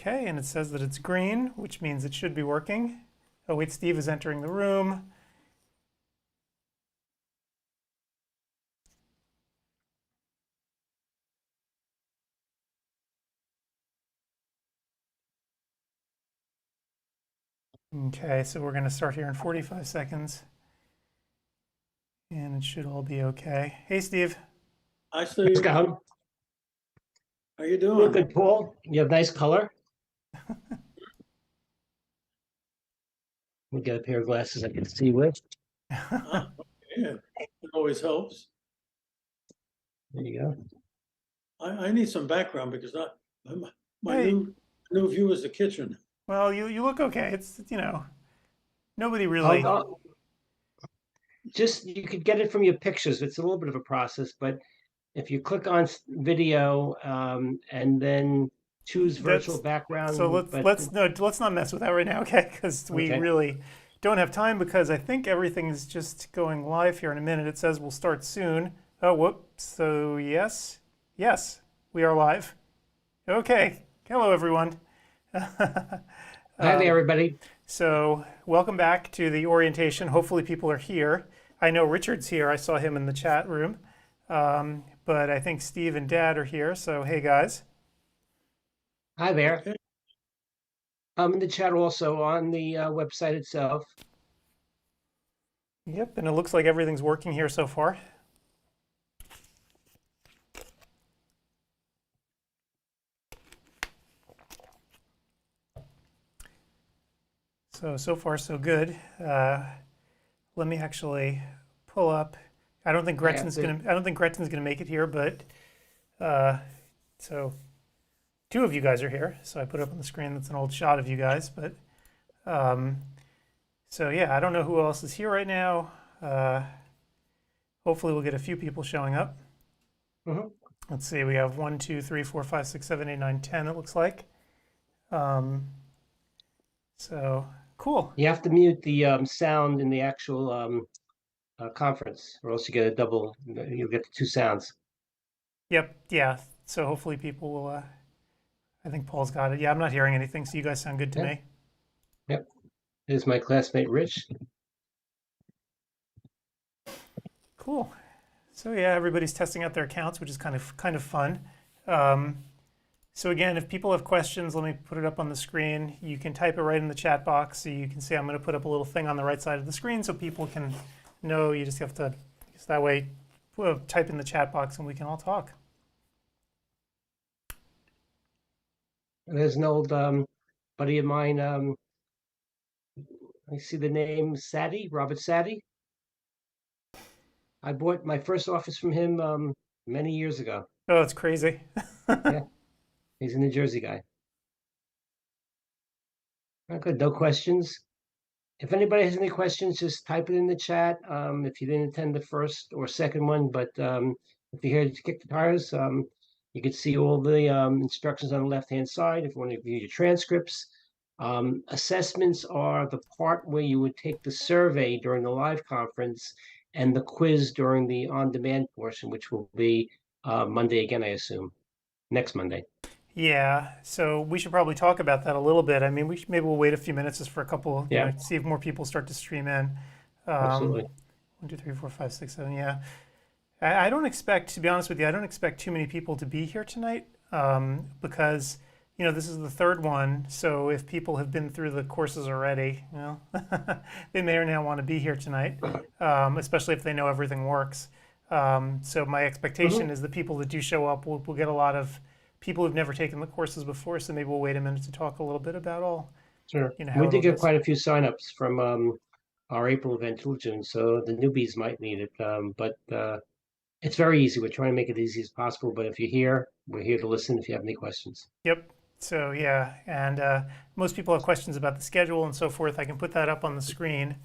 Okay, and it says that it's green, which means it should be working. Oh wait, Steve is entering the room. Okay, so we're going to start here in 45 seconds. And it should all be okay. Hey, Steve. Hi, Steve. Scott. How you doing? Look good, Paul. You have nice color. We got a pair of glasses I can see with. Yeah, it always helps. There you go. I need some background because my Hey. new view is the kitchen. Well, you look okay. It's, nobody really. Just you could get it from your pictures. It's a little bit of a process, but if you click on video and then choose virtual background. So let's not mess with that right now, okay? Because we really don't have time, because I think everything is just going live here in a minute. It says we'll start soon. Oh, whoops. So yes, we are live. Okay. Hello, everyone. Hi there, everybody. So welcome back to the orientation. Hopefully people are here. I know Richard's here. I saw him in the chat room. But I think Steve and Dad are here. So hey, guys. Hi there. I'm in the chat also on the website itself. Yep, and it looks like everything's working here so far. So far so good. Let me actually pull up. I don't think Gretchen's gonna make it here, but so two of you guys are here. So I put up on the screen. That's an old shot of you guys, but so yeah, I don't know who else is here right now. Hopefully we'll get a few people showing up. Let's see, we have 1, 2, 3, 4, 5, 6, 7, 8, 9, 10, it looks like. So cool. You have to mute the sound in the actual conference, or else you get you'll get the two sounds. Yep, yeah. So hopefully people will, I think Paul's got it. Yeah, I'm not hearing anything, so you guys sound good to me. Yep. Here's my classmate, Rich. Cool. So yeah, everybody's testing out their accounts, which is kind of fun. So again, if people have questions, let me put it up on the screen. You can type it right in the chat box. So you can see I'm going to put up a little thing on the right side of the screen so people can know. You just have to, that way, type in the chat box and we can all talk. There's an old buddy of mine. I see the name Sadie, Robert Sadie. I bought my first office from him many years ago. Oh, it's crazy. Yeah, he's a New Jersey guy. Good, no questions. If anybody has any questions, just type it in the chat. If you didn't attend the first or second one, but if you're here to kick the tires, you can see all the instructions on the left-hand side if you want to view your transcripts. Assessments are the part where you would take the survey during the live conference and the quiz during the on-demand portion, which will be Monday again, I assume, next Monday. Yeah, so we should probably talk about that a little bit. I mean, maybe we'll wait a few minutes just for a couple, see if more people start to stream in. Absolutely. 1, 2, 3, 4, 5, 6, 7, yeah. I don't expect, to be honest with you, I don't expect too many people to be here tonight because, this is the third one. So if people have been through the courses already, they may or now want to be here tonight, especially if they know everything works. So my expectation is the people that do show up, we'll get a lot of people who've never taken the courses before. So maybe we'll wait a minute to talk a little bit about all. Sure. We did get quite a few signups from our April event till June, so the newbies might need it. But it's very easy. We're trying to make it easy as possible. But if you're here, we're here to listen if you have any questions. Yep. So yeah, and most people have questions about the schedule and so forth. I can put that up on the screen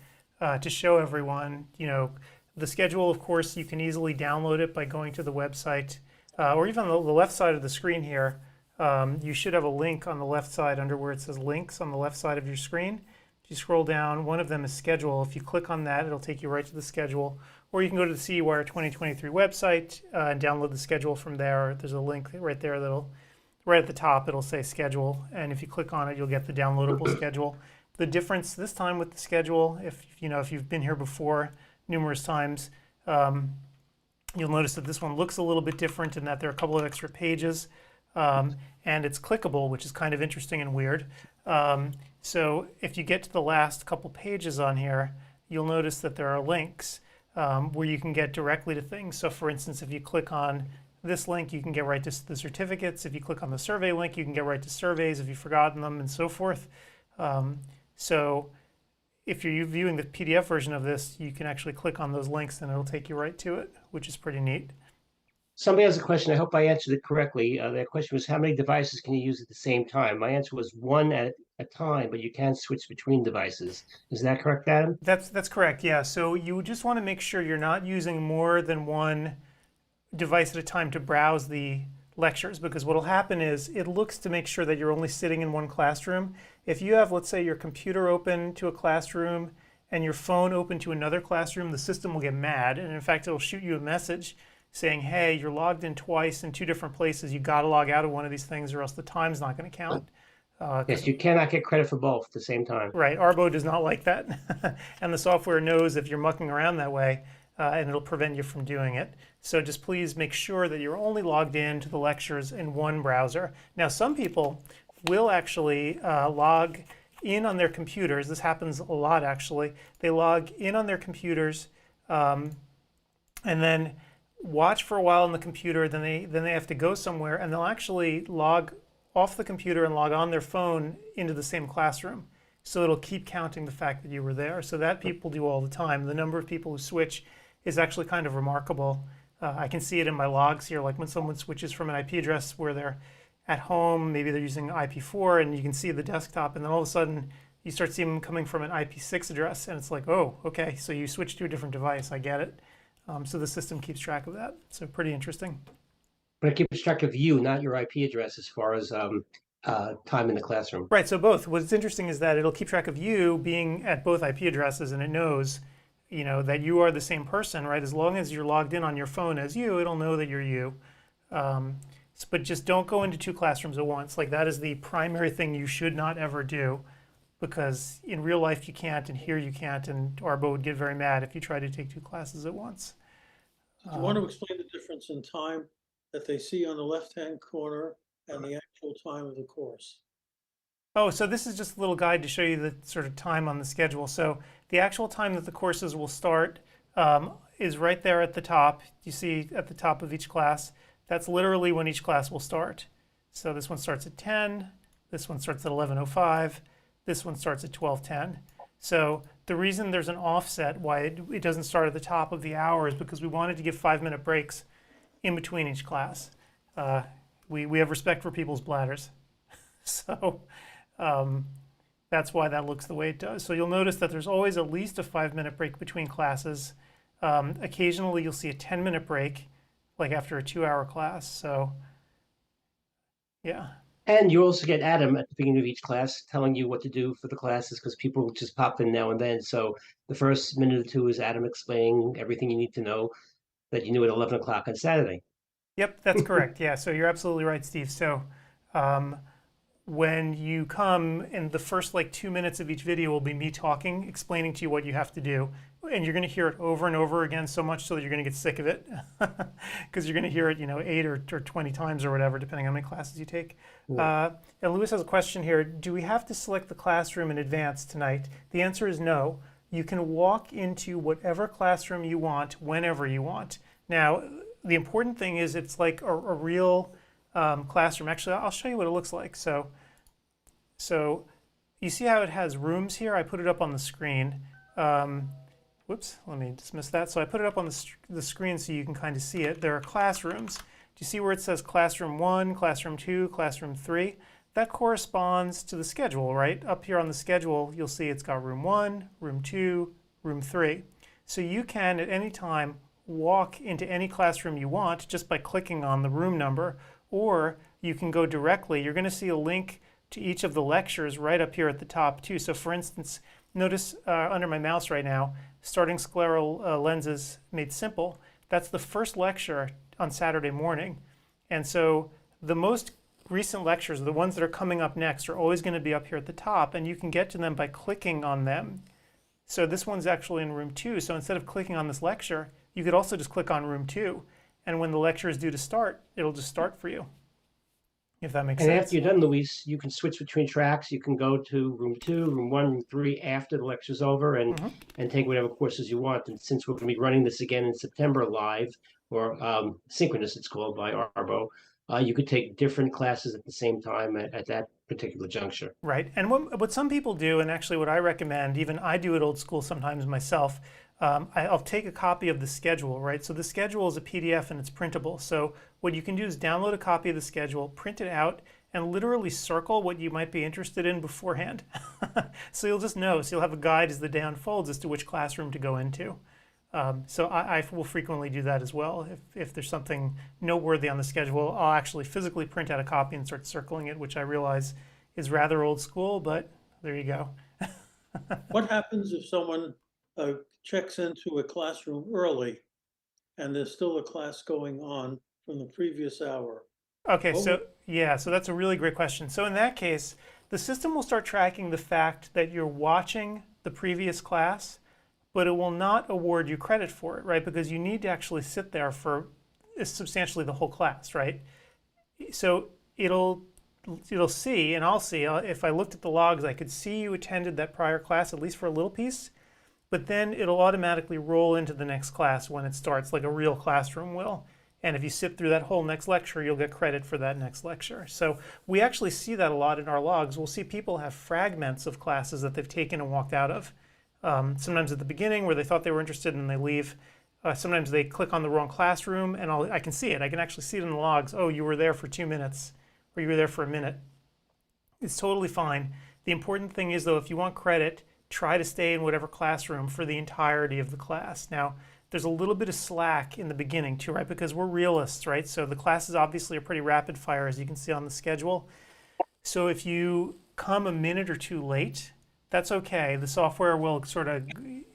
to show everyone. The schedule, of course, you can easily download it by going to the website or even on the left side of the screen here. You should have a link on the left side under where it says links on the left side of your screen. If you scroll down, one of them is schedule. If you click on that, it'll take you right to the schedule. Or you can go to the CEwire2023 website and download the schedule from there. There's a link right there that'll right at the top, it'll say schedule. And if you click on it, you'll get the downloadable schedule. The difference this time with the schedule, if you've been here before numerous times, you'll notice that this one looks a little bit different in that there are a couple of extra pages, and it's clickable, which is kind of interesting and weird. So if you get to the last couple pages on here, you'll notice that there are links where you can get directly to things. So for instance, if you click on this link, you can get right to the certificates. If you click on the survey link, you can get right to surveys if you've forgotten them, and so forth. So if you're viewing the PDF version of this, you can actually click on those links and it'll take you right to it, which is pretty neat. Somebody has a question. I hope I answered it correctly. Their question was, how many devices can you use at the same time? My answer was one at a time, but you can switch between devices. Is that correct, Adam? That's correct, yeah. So you just want to make sure you're not using more than one device at a time to browse the lectures, because what will happen is it looks to make sure that you're only sitting in one classroom. If you have, let's say, your computer open to a classroom and your phone open to another classroom, the system will get mad, and in fact it'll shoot you a message saying, hey, you're logged in twice in two different places, you got to log out of one of these things or else the time's not going to count. Yes, you cannot get credit for both at the same time. Right, Arbo does not like that. And the software knows if you're mucking around that way, and it'll prevent you from doing it. So just please make sure that you're only logged in to the lectures in one browser. Now, some people will actually log in on their computers. This happens a lot, actually. They log in on their computers and then watch for a while on the computer. Then they have to go somewhere, and they'll actually log off the computer and log on their phone into the same classroom. So it'll keep counting the fact that you were there. So that people do all the time. The number of people who switch is actually kind of remarkable. I can see it in my logs here, like when someone switches from an IP address where they're at home, maybe they're using IP4, and you can see the desktop, and then all of a sudden you start seeing them coming from an IP6 address, and it's like, oh, okay, so you switched to a different device, I get it. So the system keeps track of that. So pretty interesting. But it keeps track of you, not your IP address, as far as time in the classroom. Right, so both. What's interesting is that it'll keep track of you being at both IP addresses, and it knows, you know, that you are the same person, right? As long as you're logged in on your phone as you, it'll know that you're you. But just don't go into two classrooms at once. Like, that is the primary thing you should not ever do, because in real life you can't, and here you can't, and Arbo would get very mad if you try to take two classes at once. Do you want to explain the difference in time that they see on the left-hand corner and the actual time of the course? Oh, so this is just a little guide to show you the sort of time on the schedule. So the actual time that the courses will start is right there at the top. You see at the top of each class. That's literally when each class will start. So this one starts at 10. This one starts at 11:05. This one starts at 12:10. So the reason there's an offset why it doesn't start at the top of the hour is because we wanted to give 5-minute breaks in between each class. We have respect for people's bladders. So that's why that looks the way it does. So you'll notice that there's always at least a 5-minute break between classes. Occasionally you'll see a 10-minute break, like after a 2-hour class. So yeah. And you also get Adam at the beginning of each class telling you what to do for the classes, because people just pop in now and then. So the first minute or two is Adam explaining everything you need to know that you knew at 11 o'clock on Saturday. Yep, that's correct. Yeah, so you're absolutely right, Steve. So when you come, in the first like 2 minutes of each video will be me talking, explaining to you what you have to do. And you're going to hear it over and over again so much so that you're going to get sick of it, because you're going to hear it, 8 or 20 times or whatever, depending on how many classes you take. And Lewis has a question here. Do we have to select the classroom in advance tonight? The answer is no. You can walk into whatever classroom you want whenever you want. Now, the important thing is it's like a real classroom. Actually, I'll show you what it looks like. So you see how it has rooms here? I put it up on the screen. Whoops, let me dismiss that. So I put it up on the screen so you can kind of see it. There are classrooms. Do you see where it says Classroom 1, Classroom 2, Classroom 3? That corresponds to the schedule, right? Up here on the schedule, you'll see it's got Room 1, Room 2, Room 3. So you can, at any time, walk into any classroom you want just by clicking on the room number, or you can go directly. You're going to see a link to each of the lectures right up here at the top, too. So for instance, notice under my mouse right now, Starting Scleral Lenses Made Simple. That's the first lecture on Saturday morning. And so the most recent lectures, the ones that are coming up next, are always going to be up here at the top, and you can get to them by clicking on them. So this one's actually in room 2. So instead of clicking on this lecture, you could also just click on room 2. And when the lecture is due to start, it'll just start for you, if that makes And sense. after you're done, Luis, you can switch between tracks. You can go to room 2, room 1, room 3 after the lecture's over and take whatever courses you want. And since we're going to be running this again in September live, or synchronous, it's called by Arbo, you could take different classes at the same time at that particular juncture. Right. And what some people do, and actually what I recommend, even I do it old school sometimes myself, I'll take a copy of the schedule, right? So the schedule is a PDF and it's printable. So what you can do is download a copy of the schedule, print it out, and literally circle what you might be interested in beforehand. So you'll just know. So you'll have a guide as the day unfolds as to which classroom to go into. So I will frequently do that as well. If there's something noteworthy on the schedule, I'll actually physically print out a copy and start circling it, which I realize is rather old school, but there you go. What happens if someone checks into a classroom early and there's still a class going on from the previous hour? Okay, so yeah, so that's a really great question. So in that case, the system will start tracking the fact that you're watching the previous class, but it will not award you credit for it, right? Because you need to actually sit there for substantially the whole class, right? So it'll see, and I'll see, if I looked at the logs, I could see you attended that prior class, at least for a little piece, but then it'll automatically roll into the next class when it starts, like a real classroom will. And if you sit through that whole next lecture, you'll get credit for that next lecture. So we actually see that a lot in our logs. We'll see people have fragments of classes that they've taken and walked out of. Sometimes at the beginning where they thought they were interested and they leave. Sometimes they click on the wrong classroom, and I can see it. I can actually see it in the logs. Oh, you were there for 2 minutes, or you were there for a minute. It's totally fine. The important thing is, though, if you want credit, try to stay in whatever classroom for the entirety of the class. Now, there's a little bit of slack in the beginning too, right? Because we're realists, right? So the classes obviously are pretty rapid fire, as you can see on the schedule. So if you come a minute or two late, that's okay. The software will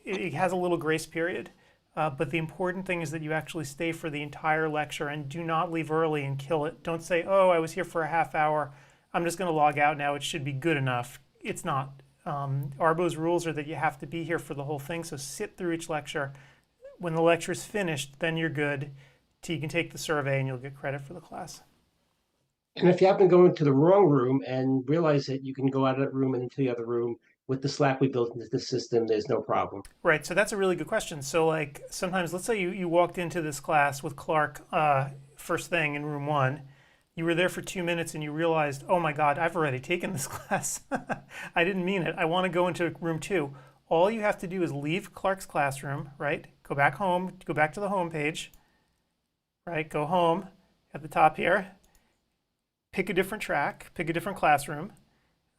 it has a little grace period. But the important thing is that you actually stay for the entire lecture and do not leave early and kill it. Don't say, oh, I was here for a half hour, I'm just going to log out now, it should be good enough. It's not. Arbo's rules are that you have to be here for the whole thing, so sit through each lecture. When the lecture is finished, then you're good. You can take the survey and you'll get credit for the class. And if you happen to go into the wrong room and realize that you can go out of that room and into the other room, with the Slack we built into the system, there's no problem. Right, so that's a really good question. So like sometimes, let's say you walked into this class with Clark first thing in room 1. You were there for 2 minutes and you realized, oh my God, I've already taken this class. I didn't mean it. I want to go into room 2. All you have to do is leave Clark's classroom, right? Go back home, go back to the home page, right? Go home at the top here, pick a different track, pick a different classroom,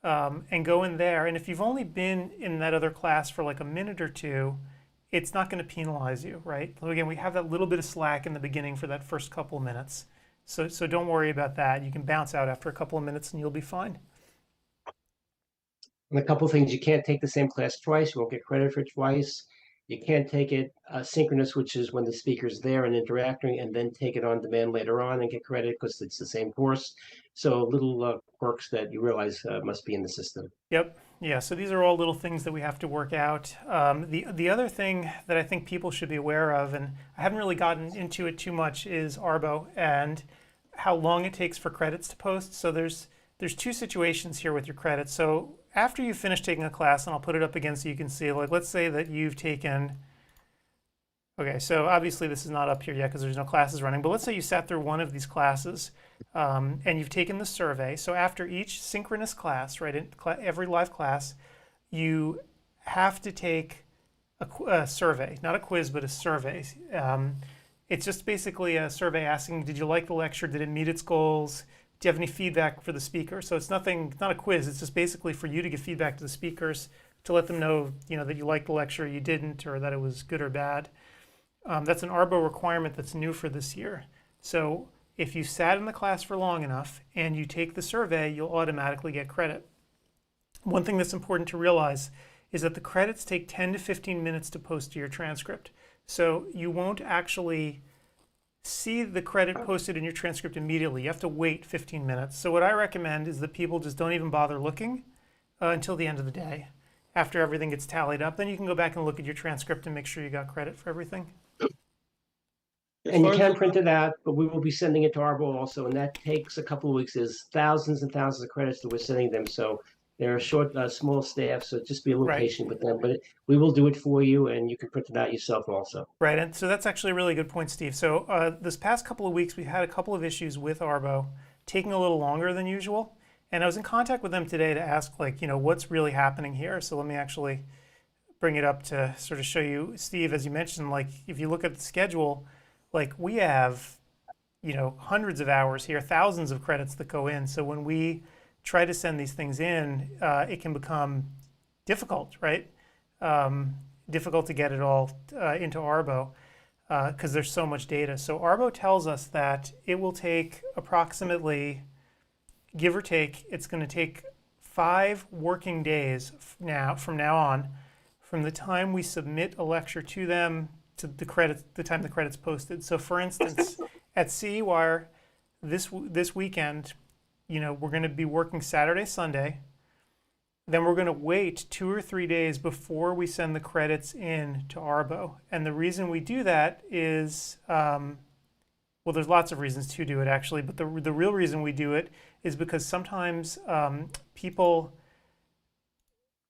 and go in there. And if you've only been in that other class for like a minute or two, it's not going to penalize you, right? So again, we have that little bit of slack in the beginning for that first couple of minutes. So don't worry about that. You can bounce out after a couple of minutes and you'll be fine. And a couple of things, you can't take the same class twice. You won't get credit for it twice. You can't take it synchronous, which is when the speaker's there and interacting, and then take it on demand later on and get credit because it's the same course. So little quirks that you realize must be in the system. Yep. Yeah. So these are all little things that we have to work out. The other thing that I think people should be aware of, and I haven't really gotten into it too much, is Arbo and how long it takes for credits to post. So there's 2 situations here with your credits. So after you finish taking a class, and I'll put it up again so you can see, like let's say that you've taken, okay, so obviously this is not up here yet because there's no classes running, but let's say you sat through one of these classes and you've taken the survey. So after each synchronous class, right, every live class, you have to take a survey, not a quiz, but a survey. It's just basically a survey asking, did you like the lecture? Did it meet its goals? Do you have any feedback for the speaker? So it's not a quiz. It's just basically for you to give feedback to the speakers to let them know, that you liked the lecture, you didn't, or that it was good or bad. That's an Arbo requirement that's new for this year. So if you sat in the class for long enough and you take the survey, you'll automatically get credit. One thing that's important to realize is that the credits take 10 to 15 minutes to post to your transcript. So you won't actually see the credit posted in your transcript immediately. You have to wait 15 minutes. So what I recommend is that people just don't even bother looking until the end of the day. After everything gets tallied up, then you can go back and look at your transcript and make sure you got credit for everything. As And you far as can the- print it out, but we will be sending it to Arbo also, and that takes a couple of weeks. There's thousands and thousands of credits that we're sending them, so they're a short, small staff, so just be a little Right. patient with them. But we will do it for you, and you can print it out yourself also. Right, and so that's actually a really good point, Steve. So this past couple of weeks, we had a couple of issues with Arbo taking a little longer than usual. And I was in contact with them today to ask, like, what's really happening here. So let me actually bring it up to sort of show you, Steve, as you mentioned, like, if you look at the schedule, like, we have, hundreds of hours here, thousands of credits that go in. So when we try to send these things in, it can become difficult, right? Difficult to get it all into Arbo because there's so much data. So Arbo tells us that it will take approximately, give or take, it's going to take 5 working days from now on, from the time we submit a lecture to them to the time the credit's posted. So for instance, at CEwire this weekend, we're going to be working Saturday, Sunday. Then we're going to wait 2 or 3 days before we send the credits in to Arbo. And the reason we do that is, well, there's lots of reasons to do it actually, but the real reason we do it is because sometimes people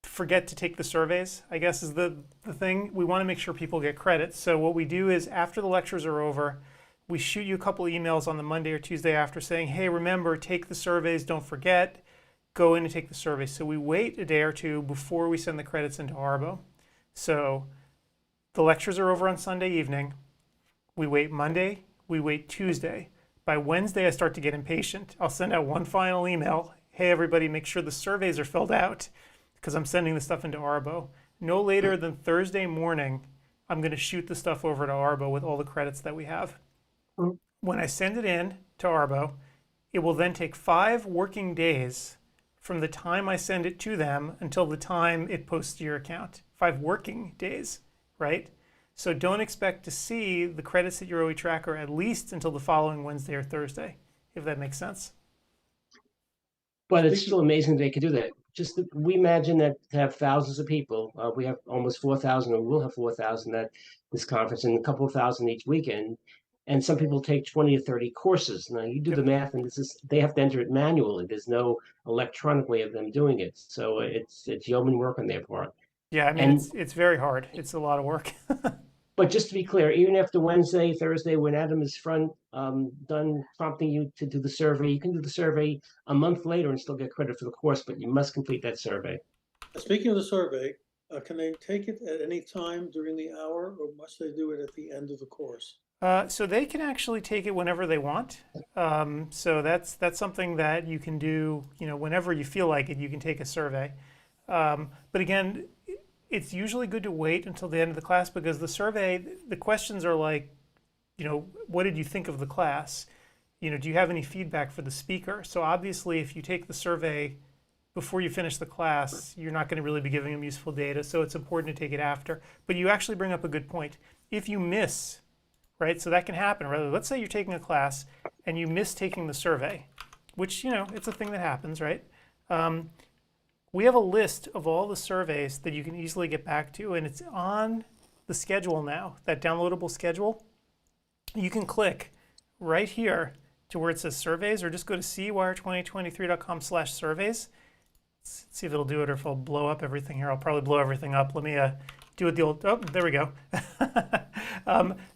forget to take the surveys, I guess is the thing. We want to make sure people get credits. So what we do is after the lectures are over, we shoot you a couple of emails on the Monday or Tuesday after saying, hey, remember, take the surveys, don't forget. Go in and take the survey. So we wait a day or two before we send the credits into Arbo. So the lectures are over on Sunday evening. We wait Monday, we wait Tuesday. By Wednesday, I start to get impatient. I'll send out one final email. Hey, everybody, make sure the surveys are filled out because I'm sending the stuff into Arbo. No later than Thursday morning, I'm going to shoot the stuff over to Arbo with all the credits that we have. When I send it in to Arbo, it will then take 5 working days from the time I send it to them until the time it posts to your account. 5 working days, right? So don't expect to see the credits at your OE tracker at least until the following Wednesday or Thursday, if that makes sense. But it's still amazing they could do that. We imagine that to have thousands of people. We have almost 4,000, or we'll have 4,000 at this conference, and a couple of thousand each weekend. And some people take 20 or 30 courses. Now you do the math, and they have to enter it manually. There's no electronic way of them doing it. So it's yeoman work on their part. Yeah, I mean, it's very hard. It's a lot of work. But just to be clear, even after Wednesday, Thursday, when Adam is done prompting you to do the survey, you can do the survey a month later and still get credit for the course, but you must complete that survey. Speaking of the survey, can they take it at any time during the hour, or must they do it at the end of the course? So they can actually take it whenever they want. So that's something that you can do, whenever you feel like it, you can take a survey. But again, it's usually good to wait until the end of the class because the survey, the questions are like, what did you think of the class? Do you have any feedback for the speaker? So obviously, if you take the survey before you finish the class, you're not going to really be giving them useful data. So it's important to take it after. But you actually bring up a good point. If you miss, right, so that can happen. Right? Let's say you're taking a class and you miss taking the survey, which, it's a thing that happens, right? We have a list of all the surveys that you can easily get back to, and it's on the schedule now, that downloadable schedule. You can click right here to where it says surveys, or just go to CEwire2023.com/surveys. Let's see if it'll do it or if it'll blow up everything here. I'll probably blow everything up. Let me do it the old, oh, there we go.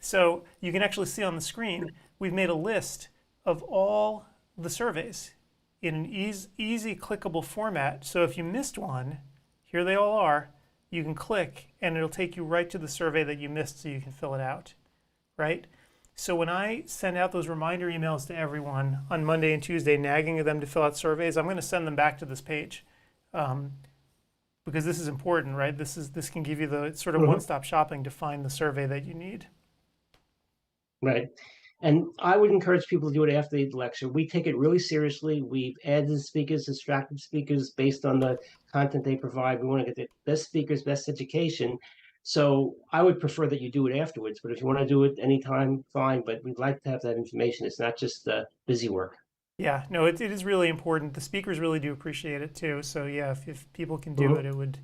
So you can actually see on the screen, we've made a list of all the surveys in an easy clickable format. So if you missed one, here they all are, you can click and it'll take you right to the survey that you missed so you can fill it out, right? So when I send out those reminder emails to everyone on Monday and Tuesday, nagging them to fill out surveys, I'm going to send them back to this page because this is important, right? This can give you the sort of one-stop shopping to find the survey that you need. Right. And I would encourage people to do it after the lecture. We take it really seriously. We've added speakers, extracted speakers based on the content they provide. We want to get the best speakers, best education. So I would prefer that you do it afterwards, but if you want to do it anytime, fine, but we'd like to have that information. It's not just busy work. Yeah, no, it is really important. The speakers really do appreciate it too. So yeah, if people can do it, it would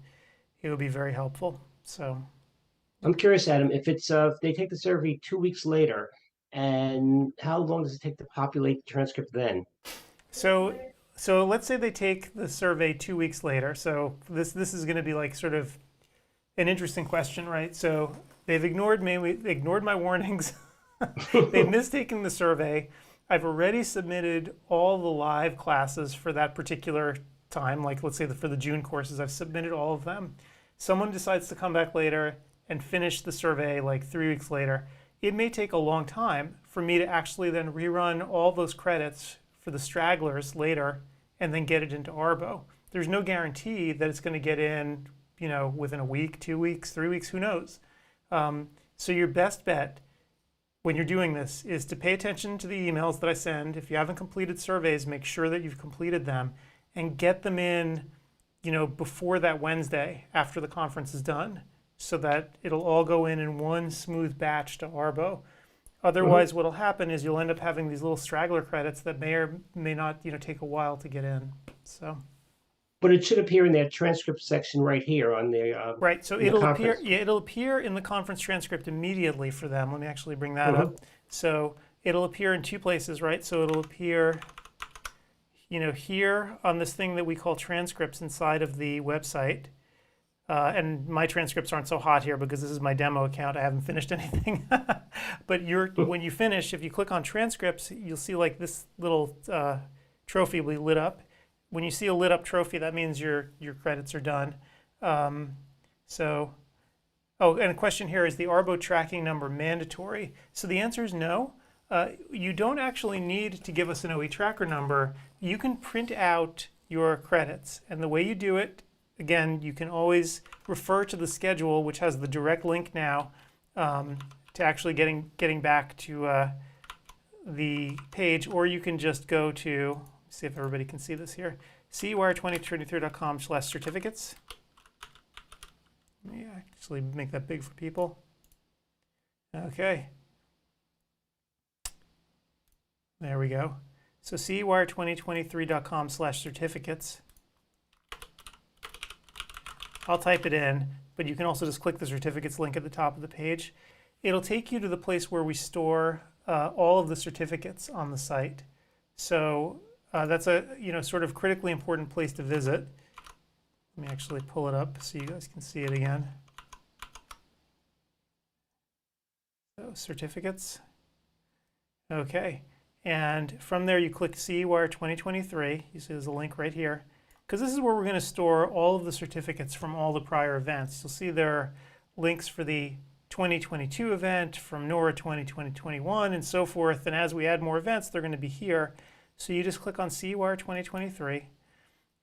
be very helpful. So I'm curious, Adam, if it's if they take the survey 2 weeks later, and how long does it take to populate the transcript then? so so let's say they take the survey 2 weeks later. So this is going to be like sort of an interesting question, right? So they've ignored me, they ignored my warnings. They've mistaken the survey. I've already submitted all the live classes for that particular time, like let's say for the June courses, I've submitted all of them. Someone decides to come back later and finish the survey like 3 weeks later. It may take a long time for me to actually then rerun all those credits for the stragglers later and then get it into Arbo. There's no guarantee that it's going to get in, within a week, 2 weeks, 3 weeks, who knows? So your best bet when you're doing this is to pay attention to the emails that I send. If you haven't completed surveys, make sure that you've completed them and get them in, before that Wednesday after the conference is done, so that it'll all go in one smooth batch to Arbo. Otherwise, what'll happen is you'll end up having these little straggler credits that may or may not, take a while to get in. So. But it should appear in that transcript section right here on the right. So in the it'll appear. conference. Yeah, it'll appear in the conference transcript immediately for them. Let me actually bring that up. So it'll appear in two places, right? So it'll appear, here on this thing that we call transcripts inside of the website. And my transcripts aren't so hot here because this is my demo account. I haven't finished anything. But when you finish, if you click on transcripts, you'll see like this little trophy will be lit up. When you see a lit up trophy, that means your credits are done. And a question here, is the Arbo tracking number mandatory? So the answer is no. You don't actually need to give us an OE tracker number. You can print out your credits. And the way you do it, again, you can always refer to the schedule, which has the direct link now to actually getting back to the page, or you can just go to, see if everybody can see this here, CEwire2023.com/certificates. Let me actually make that big for people. Okay. There we go. So CEwire2023.com/certificates. I'll type it in, but you can also just click the certificates link at the top of the page. It'll take you to the place where we store all of the certificates on the site. So that's a sort of critically important place to visit. Let me actually pull it up so you guys can see it again. So certificates. Okay, and from there you click CEwire 2023. You see there's a link right here, because this is where we're going to store all of the certificates from all the prior events. You'll see there are links for the 2022 event, from NORA 2021, and so forth. And as we add more events, they're going to be here. So you just click on CEwire 2023,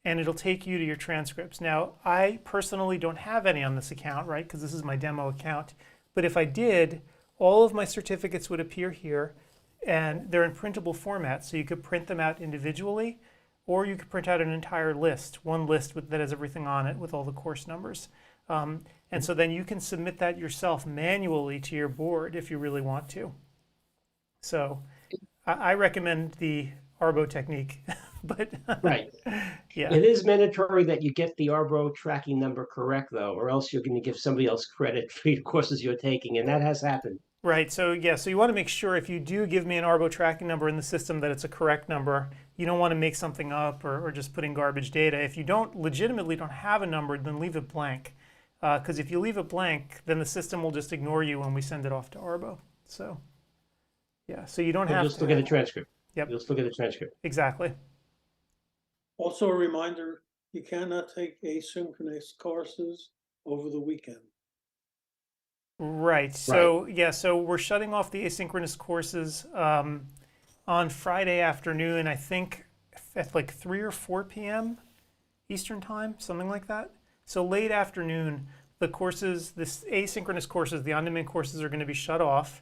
and it'll take you to your transcripts. Now, I personally don't have any on this account, right, because this is my demo account. But if I did, all of my certificates would appear here, and they're in printable format. So you could print them out individually, or you could print out an entire list, one list that has everything on it with all the course numbers. And so then you can submit that yourself manually to your board if you really want to. So I recommend the Arbo technique, but Right. yeah. It is mandatory that you get the Arbo tracking number correct, though, or else you're going to give somebody else credit for your courses you're taking, and that has happened. Right. So yeah. So you want to make sure if you do give me an Arbo tracking number in the system that it's a correct number. You don't want to make something up or just put in garbage data. If you legitimately don't have a number, then leave it blank. Because if you leave it blank, then the system will just ignore you when we send it off to Arbo. So yeah. So you don't have to. You'll still get a transcript. Yep. You'll still get a transcript. Exactly. Also a reminder, you cannot take asynchronous courses over the weekend. Right. So yeah. So we're shutting off the asynchronous courses on Friday afternoon. I think at like 3 or 4 p.m. Eastern time, something like that. So late afternoon, the courses, this asynchronous courses, the on-demand courses are going to be shut off.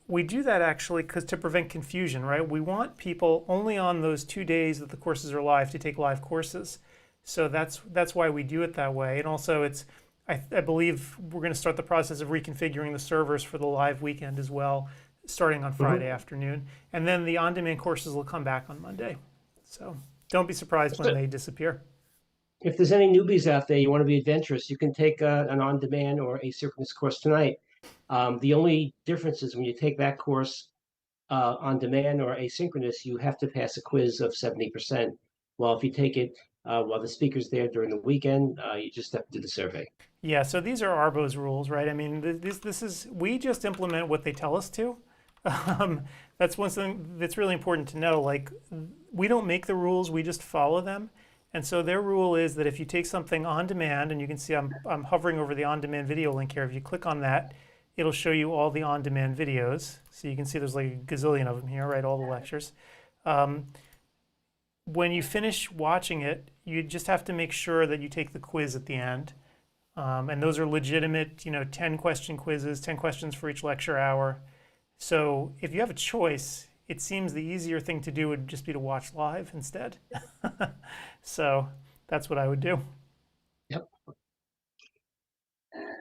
We do that actually to prevent confusion, right? We want people only on those 2 days that the courses are live to take live courses. So that's why we do it that way. And also it's I believe we're going to start the process of reconfiguring the servers for the live weekend as well, starting on Friday afternoon. And then the on-demand courses will come back on Monday. So don't be surprised when they disappear. If there's any newbies out there, you want to be adventurous, you can take an on-demand or asynchronous course tonight. The only difference is when you take that course on demand or asynchronous, you have to pass a quiz of 70%. While if you take it while the speaker's there during the weekend, you just have to do the survey. Yeah, so these are Arbo's rules, right? I mean, this is, we just implement what they tell us to. That's one thing that's really important to know. Like, we don't make the rules, we just follow them. And so their rule is that if you take something on demand, and you can see I'm hovering over the on-demand video link here. If you click on that, it'll show you all the on-demand videos. So you can see there's like a gazillion of them here, right? All the lectures. When you finish watching it, you just have to make sure that you take the quiz at the end. And those are legitimate, 10-question quizzes, 10 questions for each lecture hour. So if you have a choice, it seems the easier thing to do would just be to watch live instead. So that's what I would do. Yep.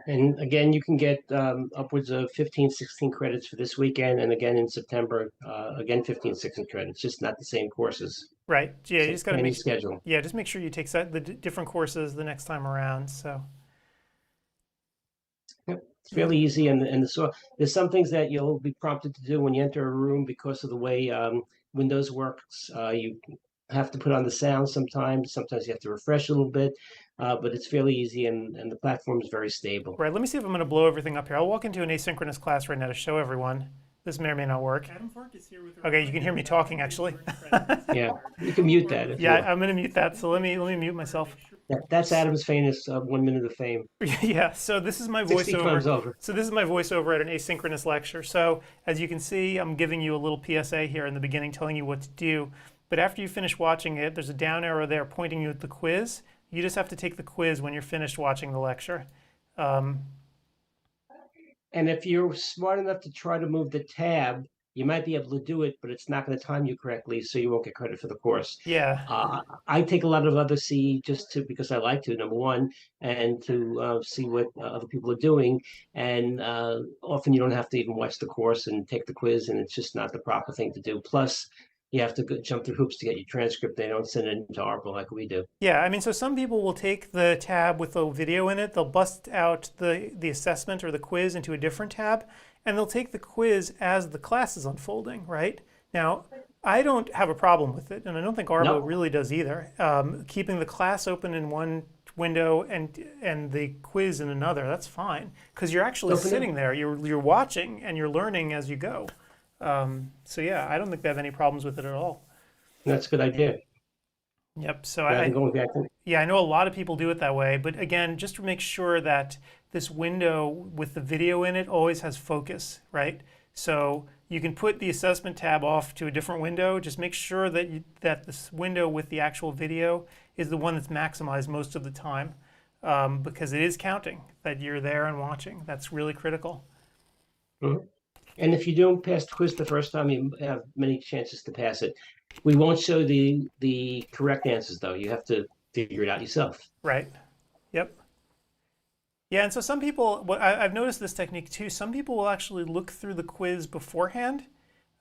And again, you can get upwards of 15, 16 credits for this weekend. And again, in September, again, 15, 16 credits, just not the same courses. Right. Yeah, you just got to make schedule. Yeah, just make sure you take the different courses the next time around. So Yep. It's fairly easy, and so there's some things that you'll be prompted to do when you enter a room because of the way Windows works. You have to put on the sound sometimes. Sometimes you have to refresh a little bit, but it's fairly easy, and the platform is very stable. right, let me see if I'm going to blow everything up here. I'll walk into an asynchronous class right now to show everyone. This may or may not work. Okay, you can hear me talking actually. Yeah, you can mute that. If Yeah, you I'm going to mute that. So let me mute myself. that's Adam's famous 1 minute of fame. Yeah, so this is my 60 times voiceover. over. So this is my voiceover at an asynchronous lecture. So as you can see, I'm giving you a little PSA here in the beginning telling you what to do. But after you finish watching it, there's a down arrow there pointing you at the quiz. You just have to take the quiz when you're finished watching the lecture. And if you're smart enough to try to move the tab, you might be able to do it, but it's not going to time you correctly, so you won't get credit for the course. Yeah. I take a lot of other CE because I like to, number one, and to see what other people are doing. And often you don't have to even watch the course and take the quiz, and it's just not the proper thing to do. Plus, you have to jump through hoops to get your transcript. They don't send it into Arbor like we do. Yeah, I mean, so some people will take the tab with the video in it, they'll bust out the assessment or the quiz into a different tab, and they'll take the quiz as the class is unfolding, right? Now, I don't have a problem with it, and I don't think Arbo really does either. Keeping the class open in one window and the quiz in another, that's fine, because you're actually sitting there, you're watching, and you're learning as you go. So yeah, I don't think they have any problems with it at all. That's a good idea. Yep. So yeah, I know a lot of people do it that way, but again, just to make sure that this window with the video in it always has focus, right? So you can put the assessment tab off to a different window. Just make sure that that this window with the actual video is the one that's maximized most of the time, because it is counting that you're there and watching. That's really critical. Mm-hmm. And if you don't pass the quiz the first time, you have many chances to pass it. We won't show the correct answers, though. You have to figure it out yourself. Right. Yep. Yeah, and so some people, I've noticed this technique too, some people will actually look through the quiz beforehand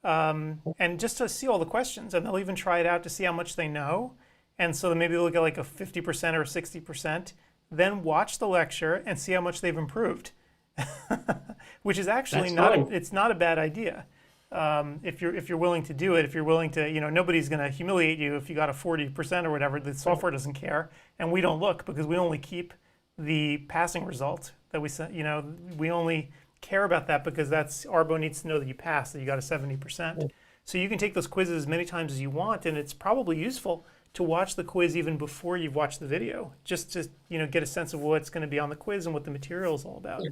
and just to see all the questions, and they'll even try it out to see how much they know. And so maybe they'll get like a 50% or 60%, then watch the lecture and see how much they've improved. Which is actually it's not a bad idea. If you're willing to do it, if you're willing to, nobody's going to humiliate you if you got a 40% or whatever. The software doesn't care, and we don't look because we only keep the passing result that we sent. We only care about that because Arbo needs to know that you passed, that you got a 70%. So you can take those quizzes as many times as you want, and it's probably useful to watch the quiz even before you've watched the video, just to get a sense of what's going to be on the quiz and what the material is all about.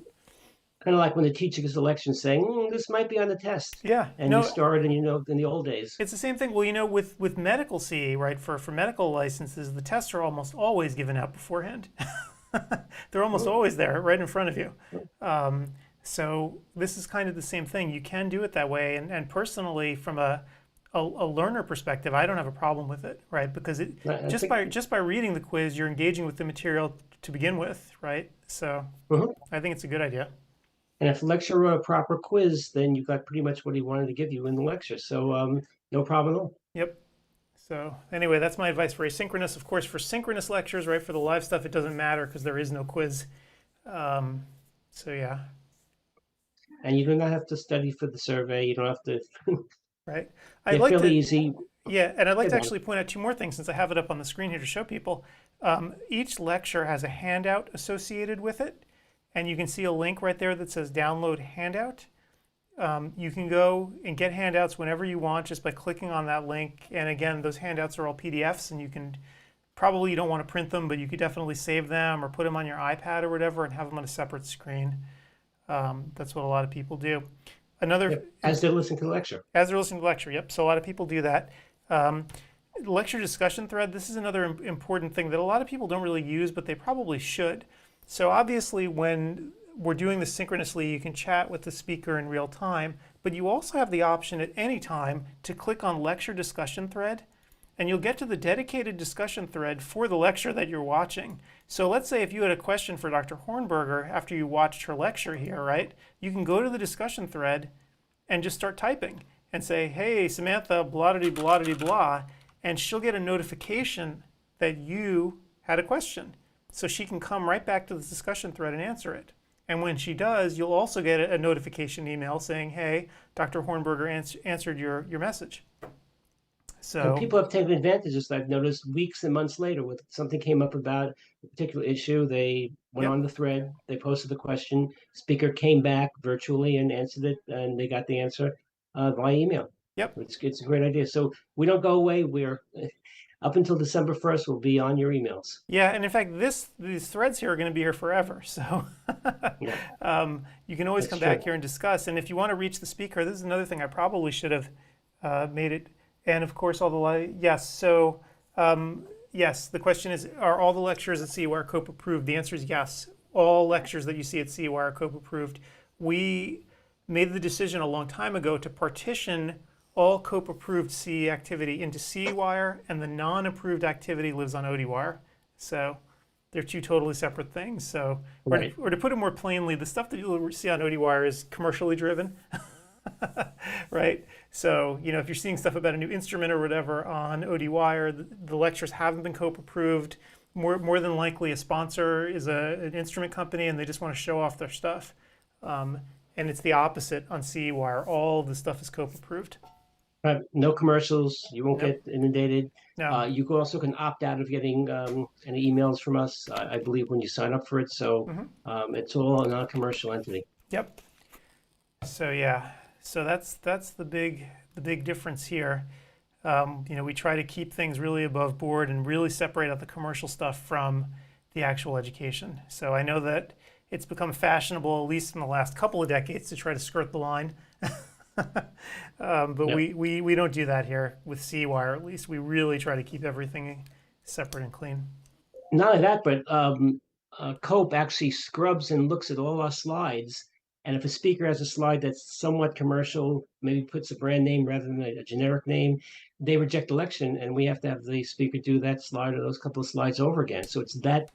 Kind of like when the teacher gives a lecture saying, this might be on the test. Yeah. And you started, in the old days. It's the same thing. Well, with medical CE, right, for medical licenses, the tests are almost always given out beforehand. They're almost always there, right in front of you. So this is kind of the same thing. You can do it that way. And personally, from a a learner perspective, I don't have a problem with it, right? Because I just by reading the quiz, you're engaging with the material to begin with, right? So Mhm. I think it's a good idea. And if the lecturer wrote a proper quiz, then you got pretty much what he wanted to give you in the lecture. So no problem at all. Yep. So anyway, that's my advice for asynchronous. Of course, for synchronous lectures, right? For the live stuff, it doesn't matter because there is no quiz. So yeah, And you do not have to study for the survey. You don't have to. right. I'd They're like fairly to, easy. yeah, and I'd like Hey, to Bob. actually point out two more things since I have it up on the screen here to show people. Each lecture has a handout associated with it, and you can see a link right there that says download handout. You can go and get handouts whenever you want just by clicking on that link. And again, those handouts are all PDFs, and you can probably, you don't want to print them, but you could definitely save them or put them on your iPad or whatever and have them on a separate screen. That's what a lot of people do. Another, Yep, as they're listening to the lecture. as they're listening to the lecture, yep. So a lot of people do that. Lecture discussion thread, this is another important thing that a lot of people don't really use, but they probably should. So obviously when we're doing this synchronously, you can chat with the speaker in real time, but you also have the option at any time to click on lecture discussion thread, and you'll get to the dedicated discussion thread for the lecture that you're watching. So let's say if you had a question for Dr. Hornberger after you watched her lecture here, right? You can go to the discussion thread and just start typing and say, hey, Samantha, blah, blah, and she'll get a notification that you had a question. So she can come right back to the discussion thread and answer it. And when she does, you'll also get a notification email saying, hey, Dr. Hornberger answered your message. And So, people have taken advantage of this. I've noticed weeks and months later, when something came up about a particular issue, they went yep, on the thread, they posted the question, speaker came back virtually and answered it, and they got the answer via email. yep. It's a great idea. So we don't go away. We're up until December 1st, we'll be on your emails. Yeah, and in fact, these threads here are going to be here forever. So Yeah, you can always that's come back true. here and discuss. And if you want to reach the speaker, this is another thing I probably should have made it. And of course, all the yes. So yes, the question is: are all the lectures at CEwire COPE-Approved? The answer is yes. All lectures that you see at CEwire are COPE-Approved. We made the decision a long time ago to partition all COPE-Approved CE activity into CEwire, and the non-approved activity lives on ODwire. So they're two totally separate things. So, Right. or to put it more plainly, the stuff that you'll see on ODwire is commercially driven. Right? So, if you're seeing stuff about a new instrument or whatever on ODwire, the lectures haven't been COPE approved. More than likely, a sponsor is an instrument company and they just want to show off their stuff. And it's the opposite on CEwire. All the stuff is COPE approved. No commercials. You won't Nope. get inundated. No. You also can opt out of getting any emails from us, I believe, when you sign up for it. So it's all a non-commercial entity. Yep. So yeah. So that's the big difference here. We try to keep things really above board and really separate out the commercial stuff from the actual education. So I know that it's become fashionable, at least in the last couple of decades, to try to skirt the line. But Yep. we don't do that here with CEwire, at least. We really try to keep everything separate and clean. Not only that, but COPE actually scrubs and looks at all our slides. And if a speaker has a slide that's somewhat commercial, maybe puts a brand name rather than a generic name, they reject election, and we have to have the speaker do that slide or those couple of slides over again. So it's that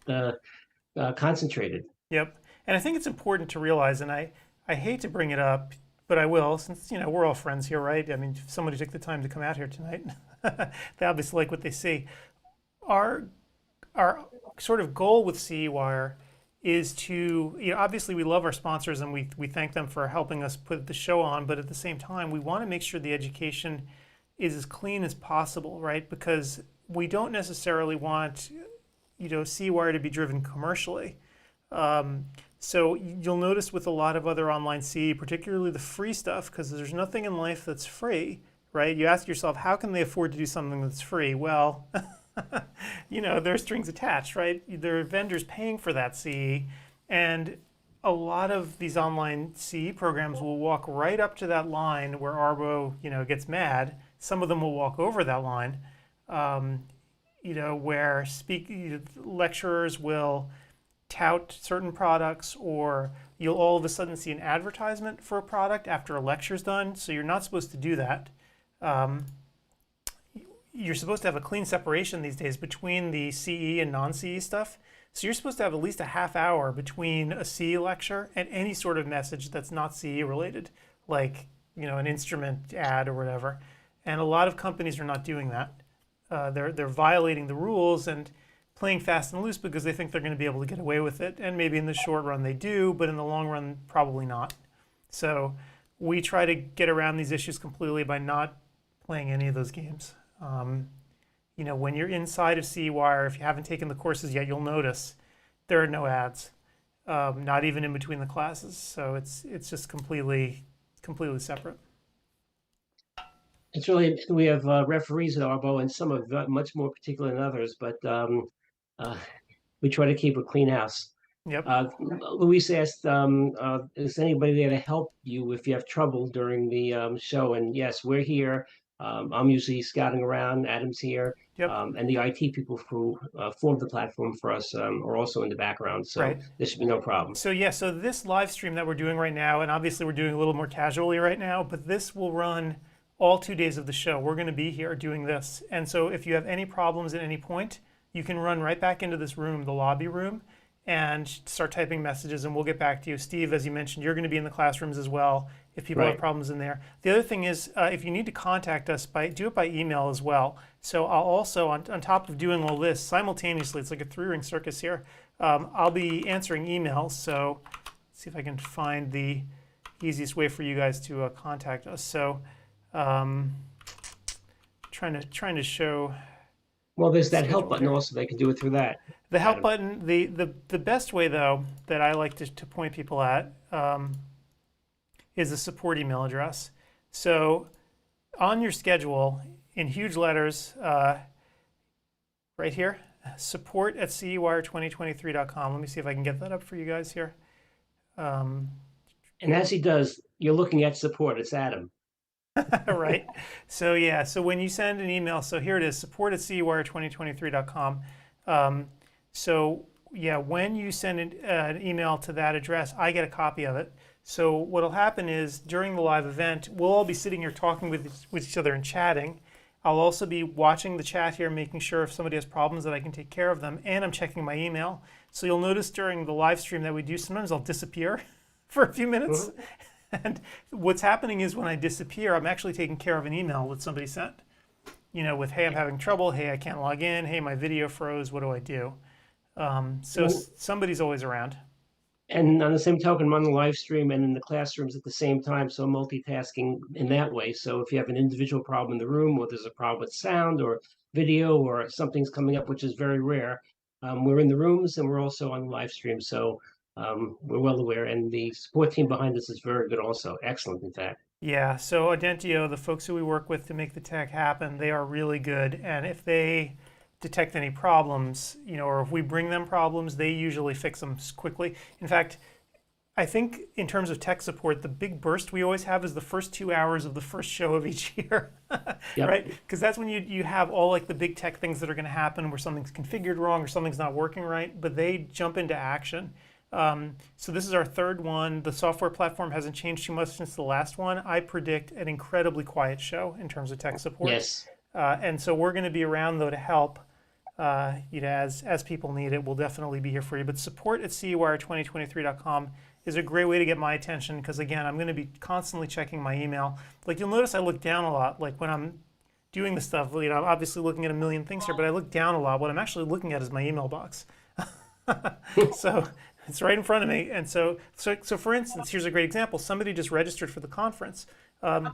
concentrated. Yep. And I think it's important to realize, and I hate to bring it up, but I will, since we're all friends here, right? I mean, if somebody took the time to come out here tonight, they obviously like what they see. Our sort of goal with CEwire is to, obviously we love our sponsors and we thank them for helping us put the show on, but at the same time, we want to make sure the education is as clean as possible, right? Because we don't necessarily want, CEwire to be driven commercially. So you'll notice with a lot of other online CE, particularly the free stuff, because there's nothing in life that's free, right? You ask yourself, how can they afford to do something that's free? Well, there are strings attached, right? There are vendors paying for that CE, and a lot of these online CE programs will walk right up to that line where Arbo, gets mad. Some of them will walk over that line, where lecturers will tout certain products, or you'll all of a sudden see an advertisement for a product after a lecture's done. So you're not supposed to do that. you're supposed to have a clean separation these days between the CE and non-CE stuff. So you're supposed to have at least a half hour between a CE lecture and any sort of message that's not CE related, like an instrument ad or whatever. And a lot of companies are not doing that. They're violating the rules and playing fast and loose because they think they're going to be able to get away with it. And maybe in the short run they do, but in the long run, probably not. So we try to get around these issues completely by not playing any of those games. When you're inside of CEwire, if you haven't taken the courses yet, you'll notice there are no ads, not even in between the classes. So it's just completely separate. It's really, we have referees at Arbo, and some are much more particular than others, but we try to keep a clean house. Yep. Luis asked, is anybody there to help you if you have trouble during the show? And yes, we're here. I'm usually scouting around. Adam's here. Yep. And the IT people who formed the platform for us are also in the background. So Right. there should be no problem. So so this live stream that we're doing right now, and obviously we're doing a little more casually right now, but this will run all 2 days of the show. We're going to be here doing this. And so if you have any problems at any point, you can run right back into this room, the lobby room, and start typing messages, and we'll get back to you. Steve, as you mentioned, you're going to be in the classrooms as well if people have problems in there. The other thing is, if you need to contact us, do it by email as well. So I'll also, on top of doing all this simultaneously, it's like a 3-ring circus here, I'll be answering emails. So let's see if I can find the easiest way for you guys to contact us. So trying to show. Well, there's that help button also. They can do it through that. The help button, the best way though that I like to point people at is the support email address. So on your schedule, in huge letters, right here, support@CEwire2023.com. Let me see if I can get that up for you guys here. And as he does, you're looking at support. It's Adam. Right. So so when you send an email, so here it is, support@CEwire2023.com. When you send an email to that address, I get a copy of it. So what'll happen is during the live event, we'll all be sitting here talking with each other and chatting. I'll also be watching the chat here, making sure if somebody has problems that I can take care of them, and I'm checking my email. So you'll notice during the live stream that we do, sometimes I'll disappear for a few minutes. And what's happening is when I disappear, I'm actually taking care of an email that somebody sent. With, hey, I'm having trouble. Hey, I can't log in. Hey, my video froze. What do I do? So somebody's always around. And on the same token, I'm on the live stream and in the classrooms at the same time, so multitasking in that way. So if you have an individual problem in the room, or there's a problem with sound or video, or something's coming up, which is very rare, we're in the rooms and we're also on the live stream. So we're well aware, and the support team behind us is very good also. Excellent, in fact. Yeah, so Audentio, the folks who we work with to make the tech happen, they are really good. And if they detect any problems, or if we bring them problems, they usually fix them quickly. In fact, I think in terms of tech support, the big burst we always have is the first 2 hours of the first show of each year, right? Because that's when you have all like the big tech things that are going to happen where something's configured wrong or something's not working right, but they jump into action. So this is our third one. The software platform hasn't changed too much since the last one. I predict an incredibly quiet show in terms of tech support. Yes. And so we're going to be around though to help. As people need it, we'll definitely be here for you. But support@CEwire2023.com is a great way to get my attention because again, I'm going to be constantly checking my email. Like you'll notice I look down a lot. Like when I'm doing the stuff, I'm obviously looking at a million things here, but I look down a lot. What I'm actually looking at is my email box. So it's right in front of me. And so for instance, here's a great example. Somebody just registered for the conference and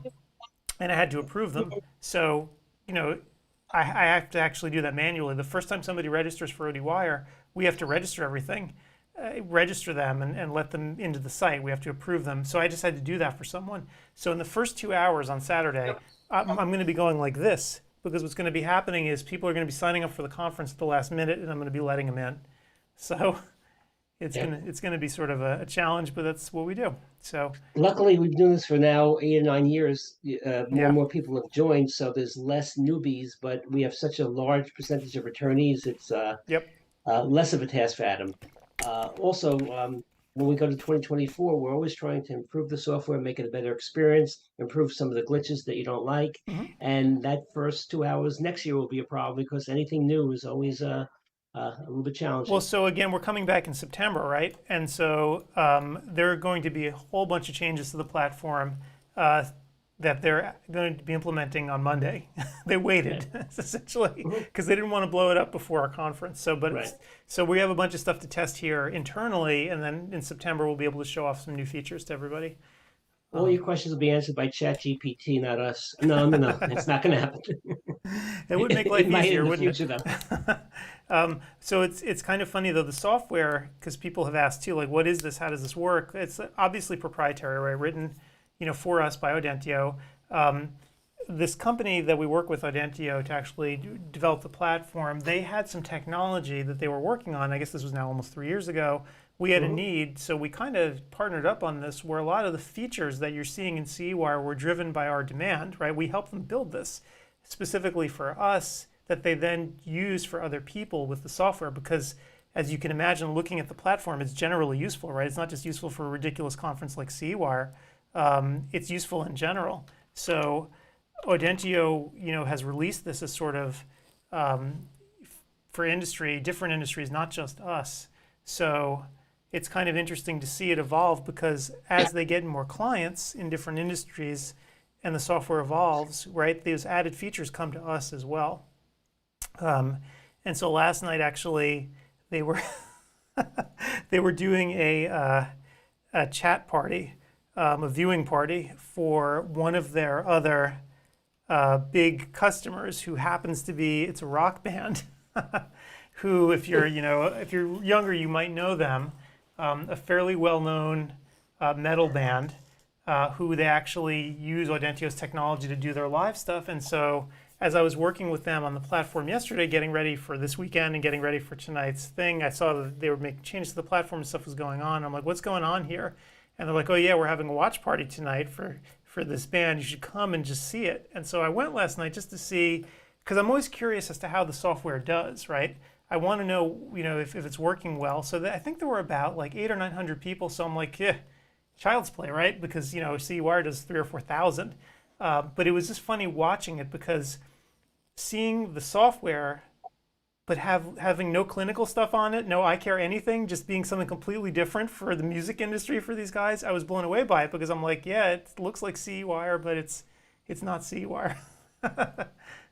I had to approve them. So, I have to actually do that manually. The first time somebody registers for ODwire, we have to register everything, register them and let them into the site. We have to approve them. So I just had to do that for someone. So in the first 2 hours on Saturday, I'm going to be going like this because what's going to be happening is people are going to be signing up for the conference at the last minute and I'm going to be letting them in. So it's going to be sort of a challenge, but that's what we do. So luckily, we've been doing this for now 8 or 9 years. More and more people have joined, so there's less newbies, but we have such a large percentage of returnees. It's less of a task for Adam. Also, when we go to 2024, we're always trying to improve the software, make it a better experience, improve some of the glitches that you don't like. Mhm. And that first 2 hours next year will be a problem because anything new is always a little bit challenging. Well, so again, we're coming back in September, right? And so there are going to be a whole bunch of changes to the platform that they're going to be implementing on Monday. They waited essentially because they didn't want to blow it up before our conference. So, Right. so we have a bunch of stuff to test here internally, and then in September we'll be able to show off some new features to everybody. All your questions will be answered by ChatGPT, not us. No, it's not going to happen. It would make life It might easier, in the wouldn't future, it? So it's kind of funny though, the software, because people have asked too, like, what is this? How does this work? It's obviously proprietary, right? Written, for us by Odentio. This company that we work with, Odentio, to actually develop the platform, they had some technology that they were working on. I guess this was now almost 3 years ago. We had a need, so we kind of partnered up on this, where a lot of the features that you're seeing in CEwire were driven by our demand, right? We helped them build this specifically for us, that they then use for other people with the software, because as you can imagine, looking at the platform is generally useful, right? It's not just useful for a ridiculous conference like CEwire. It's useful in general. So Odentio, has released this as sort of for industry, different industries, not just us. So it's kind of interesting to see it evolve, because as they get more clients in different industries and the software evolves, right, those added features come to us as well. And so last night, actually, they were they were doing a chat party, a viewing party for one of their other big customers, who happens to be, it's a rock band, who, if you're younger, you might know them, a fairly well-known metal band, who they actually use Odentio's technology to do their live stuff. And so as I was working with them on the platform yesterday, getting ready for this weekend and getting ready for tonight's thing, I saw that they were making changes to the platform and stuff was going on. I'm like, what's going on here? And they're like, oh yeah, we're having a watch party tonight for this band. You should come and just see it. And so I went last night just to see, because I'm always curious as to how the software does, right? I want to know, if it's working well. So I think there were about like 800 or 900 people. So I'm like, yeah, child's play, right? Because, CEwire does 3,000 or 4,000. But it was just funny watching it, because seeing the software, but having no clinical stuff on it, no eye care, anything, just being something completely different for the music industry for these guys, I was blown away by it, because I'm like, yeah, it looks like CEwire, but it's not CEwire.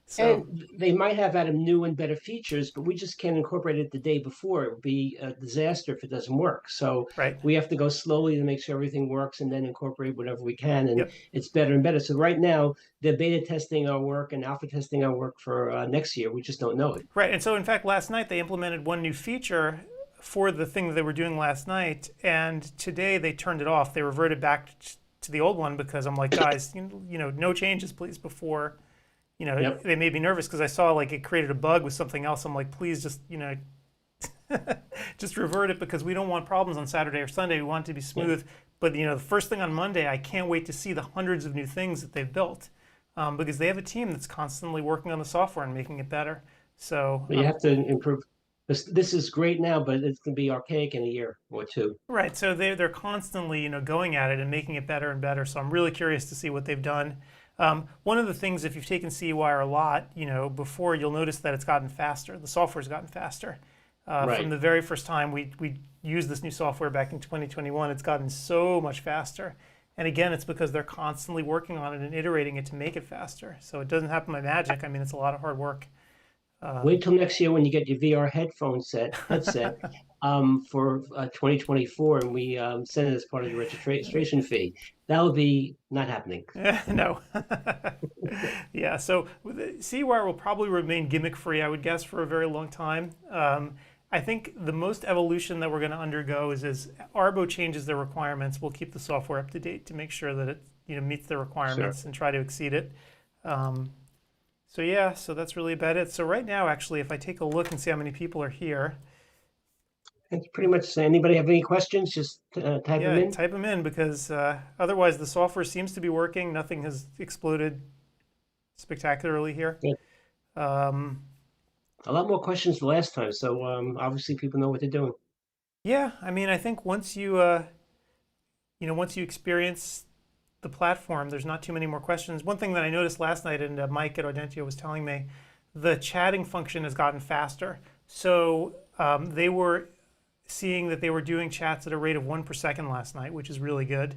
So And they might have added new and better features, but we just can't incorporate it the day before. It would be a disaster if it doesn't work. So right, we have to go slowly to make sure everything works and then incorporate whatever we can. And yep. it's better and better. So right now, they're beta testing our work and alpha testing our work for next year. We just don't know it. Right, and so in fact, last night they implemented one new feature for the thing that they were doing last night, and today they turned it off. They reverted back to the old one, because I'm like, guys, no changes, please, before, Yep. they made me nervous, because I saw like it created a bug with something else. I'm like, please just, just revert it, because we don't want problems on Saturday or Sunday. We want it to be smooth. But the first thing on Monday, I can't wait to see the hundreds of new things that they've built, because they have a team that's constantly working on the software and making it better. So But you have to improve. This is great now, but it's going to be archaic in a year or two. right, so they're constantly going at it and making it better and better. So I'm really curious to see what they've done. One of the things, if you've taken CEwire a lot, before, you'll notice that it's gotten faster. The software's gotten faster. Right. From the very first time we used this new software back in 2021, it's gotten so much faster. And again, it's because they're constantly working on it and iterating it to make it faster. So it doesn't happen by magic. I mean, it's a lot of hard work. Wait till next year when you get your VR headset for 2024, and we send it as part of your registration fee. That'll be not happening. No. Yeah, so CEwire will probably remain gimmick-free, I would guess, for a very long time. I think the most evolution that we're going to undergo is as Arbo changes their requirements, we'll keep the software up to date to make sure that it meets their requirements and try to exceed it. So yeah, so that's really about it. So right now, actually, if I take a look and see how many people are here. It's pretty much, anybody have any questions, just type them in. Type them in, because otherwise the software seems to be working. Nothing has exploded spectacularly here. Good. A lot more questions the last time, so obviously people know what they're doing. Yeah, I mean, I think once once you experience the platform, there's not too many more questions. One thing that I noticed last night, and Mike at Audentio was telling me, the chatting function has gotten faster. So they were seeing that they were doing chats at a rate of 1 per second last night, which is really good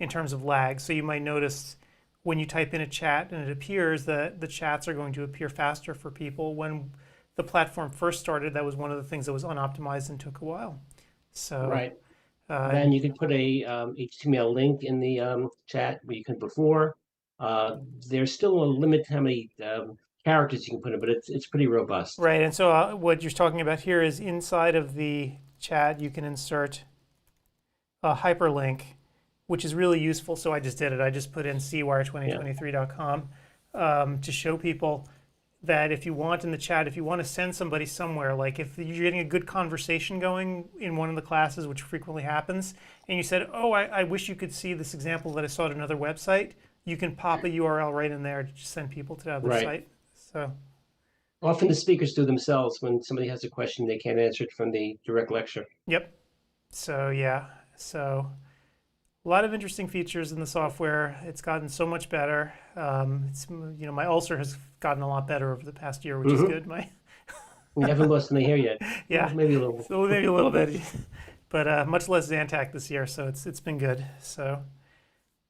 in terms of lag. So you might notice when you type in a chat and it appears that the chats are going to appear faster for people. When the platform first started, that was one of the things that was unoptimized and took a while. So, Right. uh, Then you can put a HTML link in the chat where you could before. Uh, there's still a limit to how many characters you can put in, but it's pretty robust. right. And so what you're talking about here is inside of the chat, you can insert a hyperlink, which is really useful. So I just did it. I just put in CEwire2023.com to show people that if you want in the chat, if you want to send somebody somewhere, like if you're getting a good conversation going in one of the classes, which frequently happens, and you said, oh, I wish you could see this example that I saw at another website, you can pop a URL right in there to just send people to the other Right. site. So Often the speakers do themselves when somebody has a question they can't answer it from the direct lecture. yep. So yeah. So a lot of interesting features in the software. It's gotten so much better. My ulcer has gotten a lot better over the past year, which is good. We haven't lost any hair yet. Yeah, Maybe a little. so maybe a little bit, but much less Zantac this year, so it's been good. So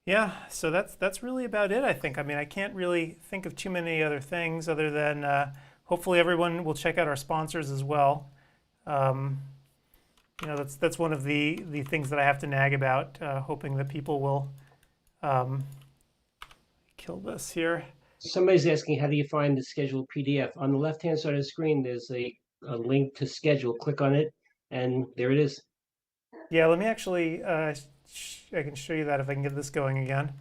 yeah, so that's really about it, I think. I mean, I can't really think of too many other things other than hopefully everyone will check out our sponsors as well. That's one of the things that I have to nag about, hoping that people will kill this here. Somebody's asking, how do you find the scheduled PDF? On the left-hand side of the screen, there's a link to schedule. Click on it, and there it is. Yeah, let me actually, I can show you that if I can get this going again.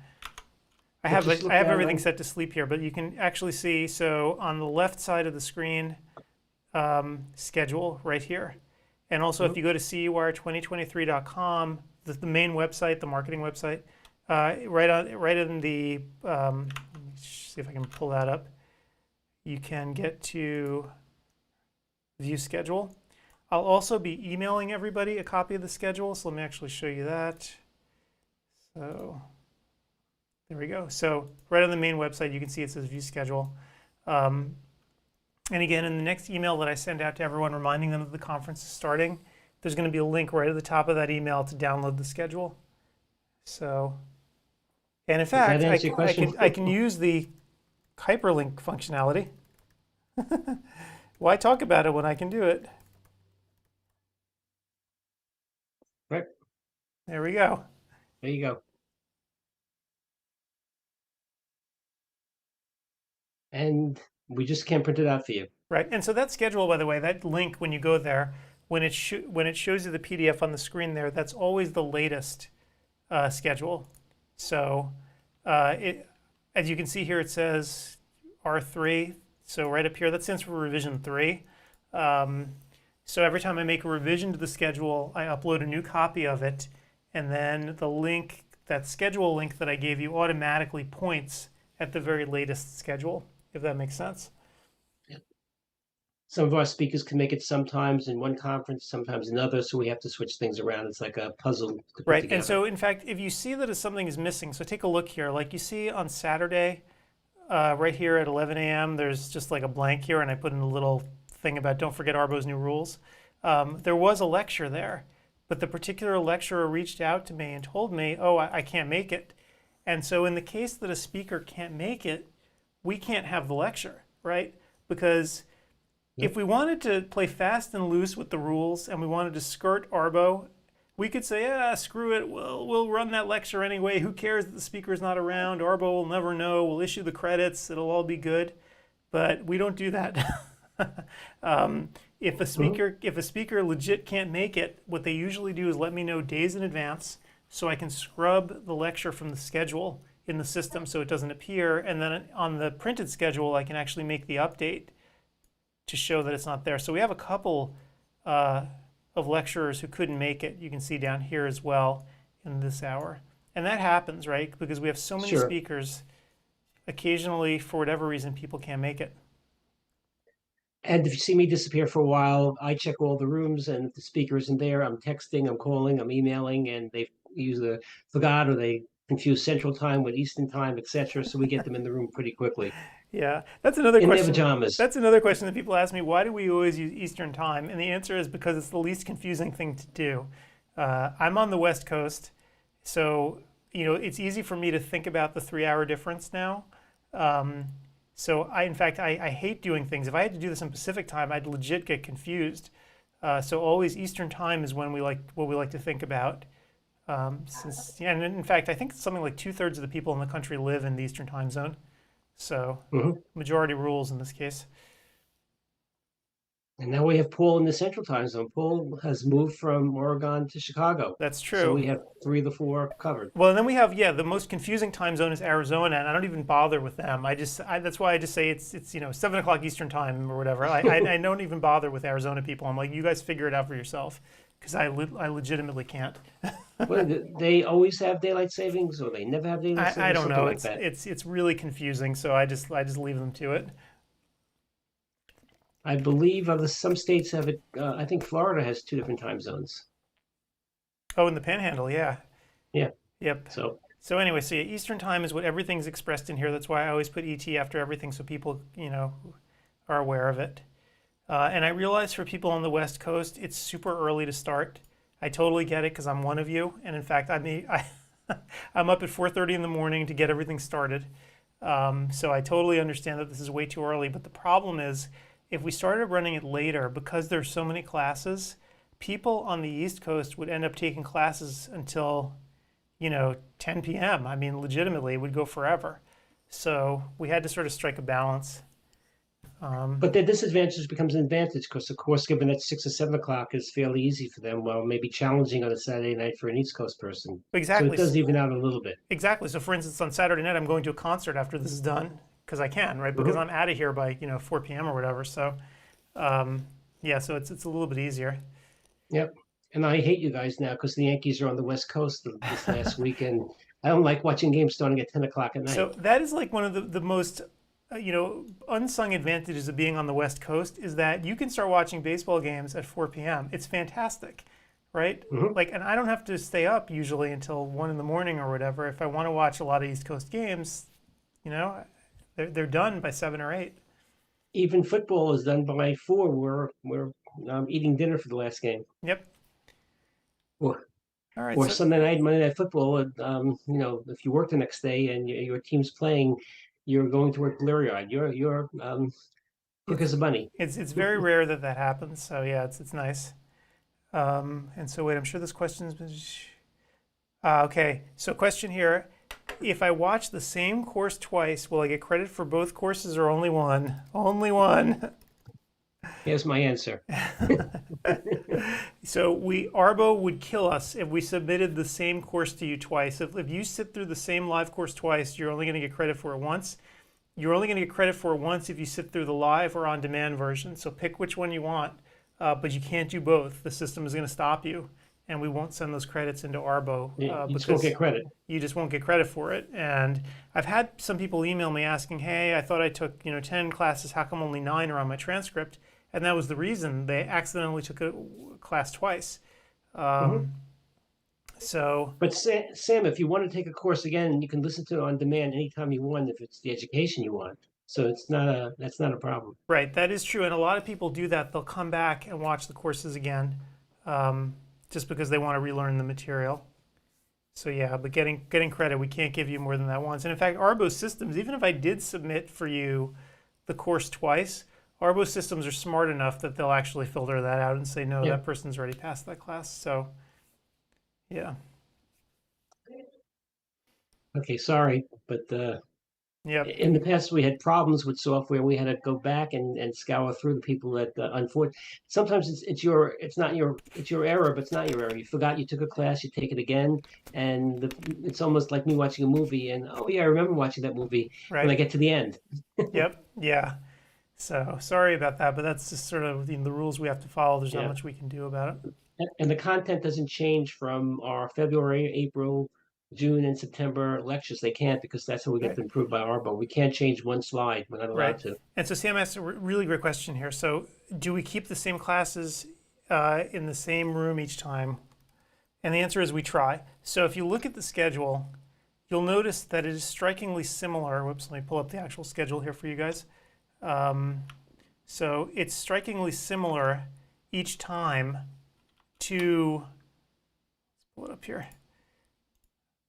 I have everything set to sleep here, but you can actually see, so on the left side of the screen, schedule right here. And also if you go to CEwire2023.com, the main website, the marketing website, right in the, let me see if I can pull that up. You can get to view schedule. I'll also be emailing everybody a copy of the schedule, so let me actually show you that. So there we go. So right on the main website, you can see it says view schedule. And again, in the next email that I send out to everyone reminding them that the conference is starting, there's going to be a link right at the top of that email to download the schedule. So, and in fact, I can use the hyperlink functionality. Why talk about it when I can do it? Right. There we go. There you go. And we just can't print it out for you. Right. And so that schedule, by the way, that link when you go there, when it shows you the PDF on the screen there, that's always the latest schedule. So as you can see here, it says R3. So right up here, that stands for revision 3. So every time I make a revision to the schedule, I upload a new copy of it, and then the link, that schedule link that I gave you, automatically points at the very latest schedule, if that makes sense. Some of our speakers can make it sometimes in one conference, sometimes another, so we have to switch things around. It's like a puzzle to put right. together. And so, in fact, if you see that something is missing, so take a look here. Like you see on Saturday, right here at 11 a.m., there's just like a blank here, and I put in a little thing about don't forget Arbo's new rules. There was a lecture there, but the particular lecturer reached out to me and told me, oh, I can't make it. And so in the case that a speaker can't make it, we can't have the lecture, right? Because if we wanted to play fast and loose with the rules and we wanted to skirt Arbo, we could say, screw it, we'll run that lecture anyway. Who cares that the speaker's not around? Arbo will never know. We'll issue the credits. It'll all be good. But we don't do that. If a speaker legit can't make it, what they usually do is let me know days in advance so I can scrub the lecture from the schedule in the system so it doesn't appear. And then on the printed schedule, I can actually make the update to show that it's not there. So we have a couple of lecturers who couldn't make it. You can see down here as well in this hour. And that happens, right? Because we have so many speakers, occasionally, for whatever reason, people can't make it. And if you see me disappear for a while, I check all the rooms, and if the speaker isn't there, I'm texting, I'm calling, I'm emailing, and they either forgot or they confuse Central Time with Eastern Time, etc. So we get them in the room pretty quickly Yeah, that's another in their question. pajamas. That's another question that people ask me. Why do we always use Eastern Time? And the answer is because it's the least confusing thing to do. I'm on the West Coast, so it's easy for me to think about the 3 hour difference now. So in fact, I hate doing things. If I had to do this in Pacific Time, I'd legit get confused. So always Eastern Time is when what we like to think about. And in fact, I think something like 2/3 of the people in the country live in the Eastern Time zone. So Mhm. majority rules in this case. And now we have Paul in the Central Time zone. Paul has moved from Oregon to Chicago. That's So true. we have 3 of the 4 covered. Well, and then we have the most confusing time zone is Arizona, and I don't even bother with them. That's why I just say it's 7 o'clock Eastern Time or whatever. I don't even bother with Arizona people. I'm like, you guys figure it out for yourself, because I legitimately can't. Well, they always have daylight savings, or they never have daylight savings. I don't something know. like that. It's really confusing. So I just leave them to it. I believe some states have it. I think Florida has 2 different time zones. Oh, in the Panhandle, yeah. Yeah. Yep. So So anyway, so yeah, Eastern Time is what everything's expressed in here. That's why I always put ET after everything, so people are aware of it. And I realize for people on the West Coast, it's super early to start. I totally get it because I'm one of you, and in fact, I'm up at 4:30 in the morning to get everything started. So I totally understand that this is way too early. But the problem is, if we started running it later, because there's so many classes, people on the East Coast would end up taking classes until 10 p.m. I mean, legitimately, it would go forever. So we had to sort of strike a balance. but their disadvantage becomes an advantage because, of course, given that 6 or 7 o'clock is fairly easy for them, while maybe challenging on a Saturday night for an East Coast person. So Exactly. it does even out a little bit. Exactly. So, for instance, on Saturday night, I'm going to a concert after this is done because I can, right? Because Mhm. I'm out of here by 4 p.m. or whatever. So, yeah. So it's a little bit easier. Yep. And I hate you guys now because the Yankees are on the West Coast this last week, and I don't like watching games starting at 10 o'clock at night. So that is like one of the most unsung advantages of being on the West Coast is that you can start watching baseball games at 4 p.m. It's fantastic, right? Mhm. Like, and I don't have to stay up usually until 1 in the morning or whatever. If I want to watch a lot of East Coast games, they're done by 7 or 8. Even football is done by 4. We're eating dinner for the last game. Yep. Or All right. or So Sunday night, Monday night football. If you work the next day and your team's playing, you're going to work blurry-eyed. You're quick it's as a bunny. it's very rare that that happens. So yeah, it's nice. And so wait, I'm sure this question's been. Okay. So question here: if I watch the same course twice, will I get credit for both courses or only one? Only one. Here's my answer. So Arbo would kill us if we submitted the same course to you twice. If you sit through the same live course twice, you're only going to get credit for it once. You're only going to get credit for it once if you sit through the live or on-demand version. So pick which one you want, but you can't do both. The system is going to stop you, and we won't send those credits into Arbo You just won't get credit. you just won't get credit for it. And I've had some people email me asking, "Hey, I thought I took 10 classes. How come only 9 are on my transcript?" And that was the reason. They accidentally took a class twice. Mhm. So But Sam, if you want to take a course again, you can listen to it on demand anytime you want if it's the education you want. So that's not a problem. right, that is true, and a lot of people do that. They'll come back and watch the courses again, just because they want to relearn the material. So yeah, but getting credit, we can't give you more than that once. And in fact, Arbo systems, even if I did submit for you the course twice, Arbo systems are smart enough that they'll actually filter that out and say, no, Yeah. that person's already passed that class. So yeah, Okay, sorry, but yep, in the past we had problems with software. We had to go back and scour through the people that unfortunately sometimes it's not your error, but it's not your error. You forgot you took a class, you take it again, and it's almost like me watching a movie. And oh yeah, I remember watching that movie when I right, get to the end. yep, yeah. So sorry about that, but that's just sort of the rules we have to follow. There's not Yeah. much we can do about it. And the content doesn't change from our February, April, June and September lectures. They can't because that's how we get Right. them approved by ARBO. We can't change one slide. We're not allowed Right. to. And so Sam asked a really great question here. So do we keep the same classes in the same room each time? And the answer is we try. So if you look at the schedule, you'll notice that it is strikingly similar. Whoops, let me pull up the actual schedule here for you guys. So it's strikingly similar each time to, let's pull it up here.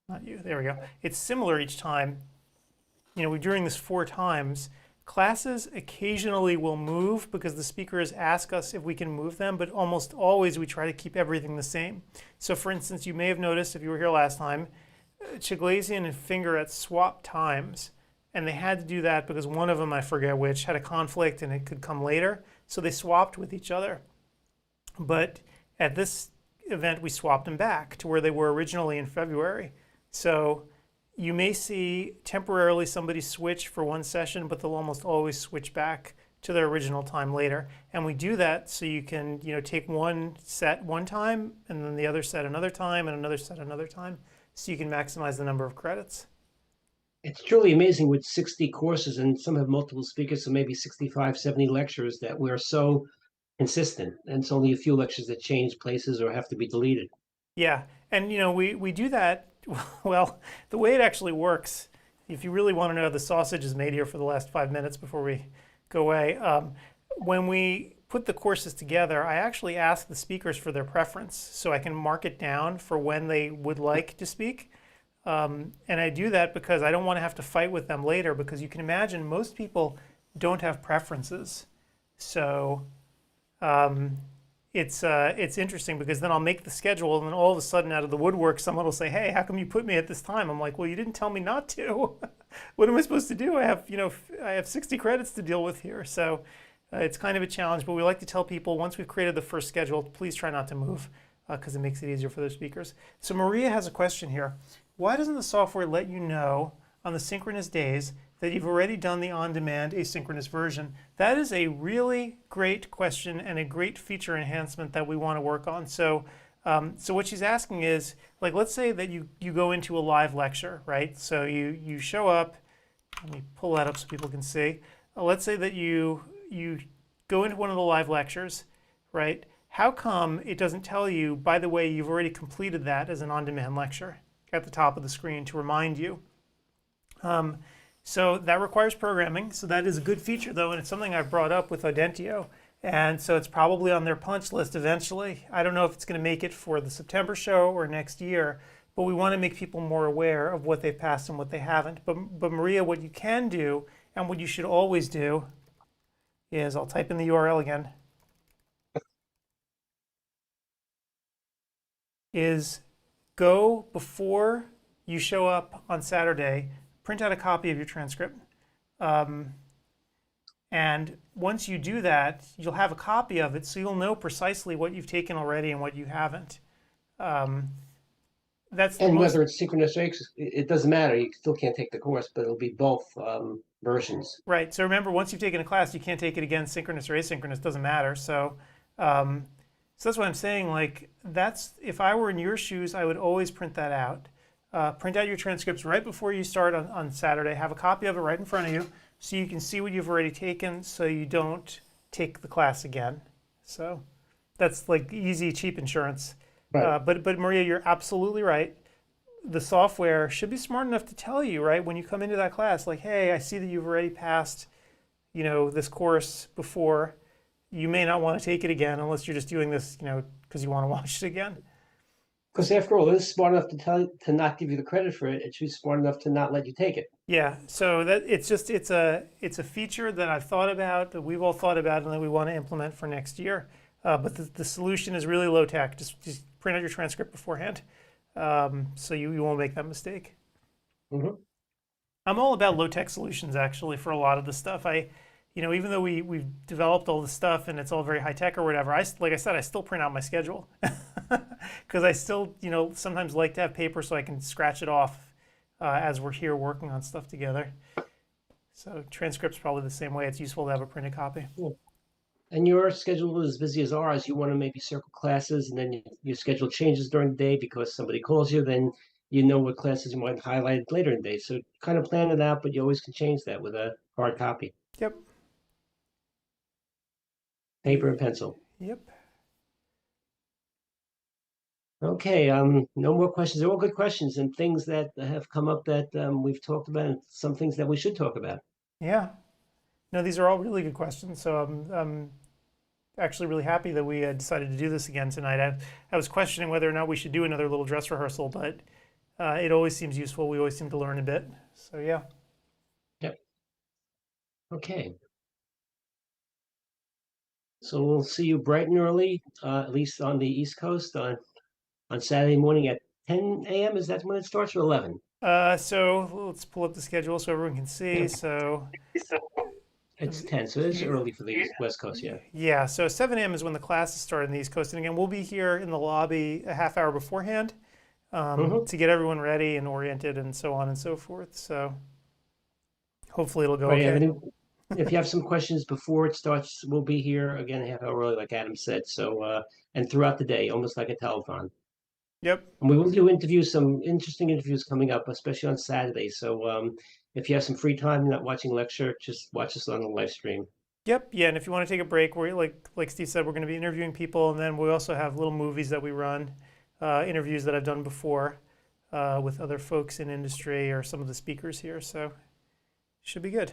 Not you, there we go. It's similar each time. You know, we're doing this 4 times. Classes occasionally will move because the speakers ask us if we can move them, but almost always we try to keep everything the same. So for instance, you may have noticed if you were here last time, Chiglazian and Fingerat swapped times, and they had to do that because one of them, I forget which, had a conflict and it could come later, so they swapped with each other. But at this event, we swapped them back to where they were originally in February. So you may see temporarily somebody switch for one session, but they'll almost always switch back to their original time later. And we do that so you can, you know, take one set one time, and then the other set another time, and another set another time, so you can maximize the number of credits. It's truly amazing with 60 courses, and some have multiple speakers, so maybe 65, 70 lectures, that we're so consistent. And it's only a few lectures that change places or have to be deleted. Yeah, and you know, we do that, well, the way it actually works, if you really want to know, the sausage is made here for the last 5 minutes before we go away. When we put the courses together, I actually ask the speakers for their preference, so I can mark it down for when they would like to speak. And I do that because I don't want to have to fight with them later, because you can imagine most people don't have preferences. So it's interesting because then I'll make the schedule, and then all of a sudden out of the woodwork someone will say, hey, how come you put me at this time? I'm like, well, you didn't tell me not to. What am I supposed to do? I have 60 credits to deal with here. So it's kind of a challenge, but we like to tell people once we've created the first schedule, please try not to move because it makes it easier for the speakers. So Maria has a question here. Why doesn't the software let you know on the synchronous days that you've already done the on-demand asynchronous version? That is a really great question and a great feature enhancement that we want to work on. So, so what she's asking is, like, let's say that you go into a live lecture, right? So you show up. Let me pull that up so people can see. Let's say that you go into one of the live lectures, right? How come it doesn't tell you, by the way, you've already completed that as an on-demand lecture at the top of the screen to remind you? So that requires programming. So that is a good feature, though, and it's something I've brought up with Audentio. And so it's probably on their punch list eventually. I don't know if it's going to make it for the September show or next year, but we want to make people more aware of what they've passed and what they haven't. But Maria, what you can do, and what you should always do, is I'll type in the URL again, is go before you show up on Saturday, print out a copy of your transcript. And once you do that, you'll have a copy of it, so you'll know precisely what you've taken already and what you haven't. That's the And most, whether it's synchronous or it doesn't matter. You still can't take the course, but it'll be both versions. right. So remember, once you've taken a class, you can't take it again, synchronous or asynchronous, doesn't matter. So, so that's what I'm saying. Like, that's, if I were in your shoes, I would always print that out. Print out your transcripts right before you start on Saturday. Have a copy of it right in front of you so you can see what you've already taken, so you don't take the class again. So that's like easy, cheap insurance. Right. But Maria, you're absolutely right. The software should be smart enough to tell you, right, when you come into that class, like, hey, I see that you've already passed, this course before. You may not want to take it again unless you're just doing this, because you want to watch it again. Because after all, it's smart enough to not give you the credit for it. It should be smart enough to not let you take it. Yeah, so that it's a feature that I've thought about, that we've all thought about, and that we want to implement for next year. But the solution is really low tech. Just print out your transcript beforehand, so you won't make that mistake. Mm-hmm. I'm all about low tech solutions actually for a lot of the stuff. Even though we've developed all the stuff and it's all very high tech or whatever, like I said, I still print out my schedule because I still sometimes like to have paper so I can scratch it off as we're here working on stuff together. So transcript's probably the same way. It's useful to have a printed copy. Cool. And your schedule is as busy as ours. You want to maybe circle classes, and then your schedule changes during the day because somebody calls you. Then you know what classes you might highlight later in the day. So kind of plan it out, but you always can change that with a hard copy, Yep. paper and pencil. Yep. Okay, no more questions. They're all good questions and things that have come up that we've talked about, and some things that we should talk about. Yeah. No, these are all really good questions. So I'm actually really happy that we decided to do this again tonight. I was questioning whether or not we should do another little dress rehearsal, but it always seems useful. We always seem to learn a bit. So yeah. Yep. Okay. So we'll see you bright and early, at least on the East Coast, on Saturday morning at 10 a.m. Is that when it starts, or 11? So let's pull up the schedule so everyone can see. Yeah. So It's 10, so it's early for the West Coast, yeah. yeah, so 7 a.m. is when the classes start in the East Coast. And again, we'll be here in the lobby a half hour beforehand to get everyone ready and oriented and so on and so forth. So hopefully it'll go Right, okay. if you have some questions before it starts, we'll be here again a half hour early, like Adam said. So, and throughout the day, almost like a telethon. Yep. And we will do interviews, some interesting interviews coming up, especially on Saturday. So, if you have some free time, you're not watching lecture, just watch us on the live stream. Yep. Yeah. And if you want to take a break, we're like Steve said, we're going to be interviewing people, and then we also have little movies that we run, interviews that I've done before with other folks in industry or some of the speakers here. So should be good.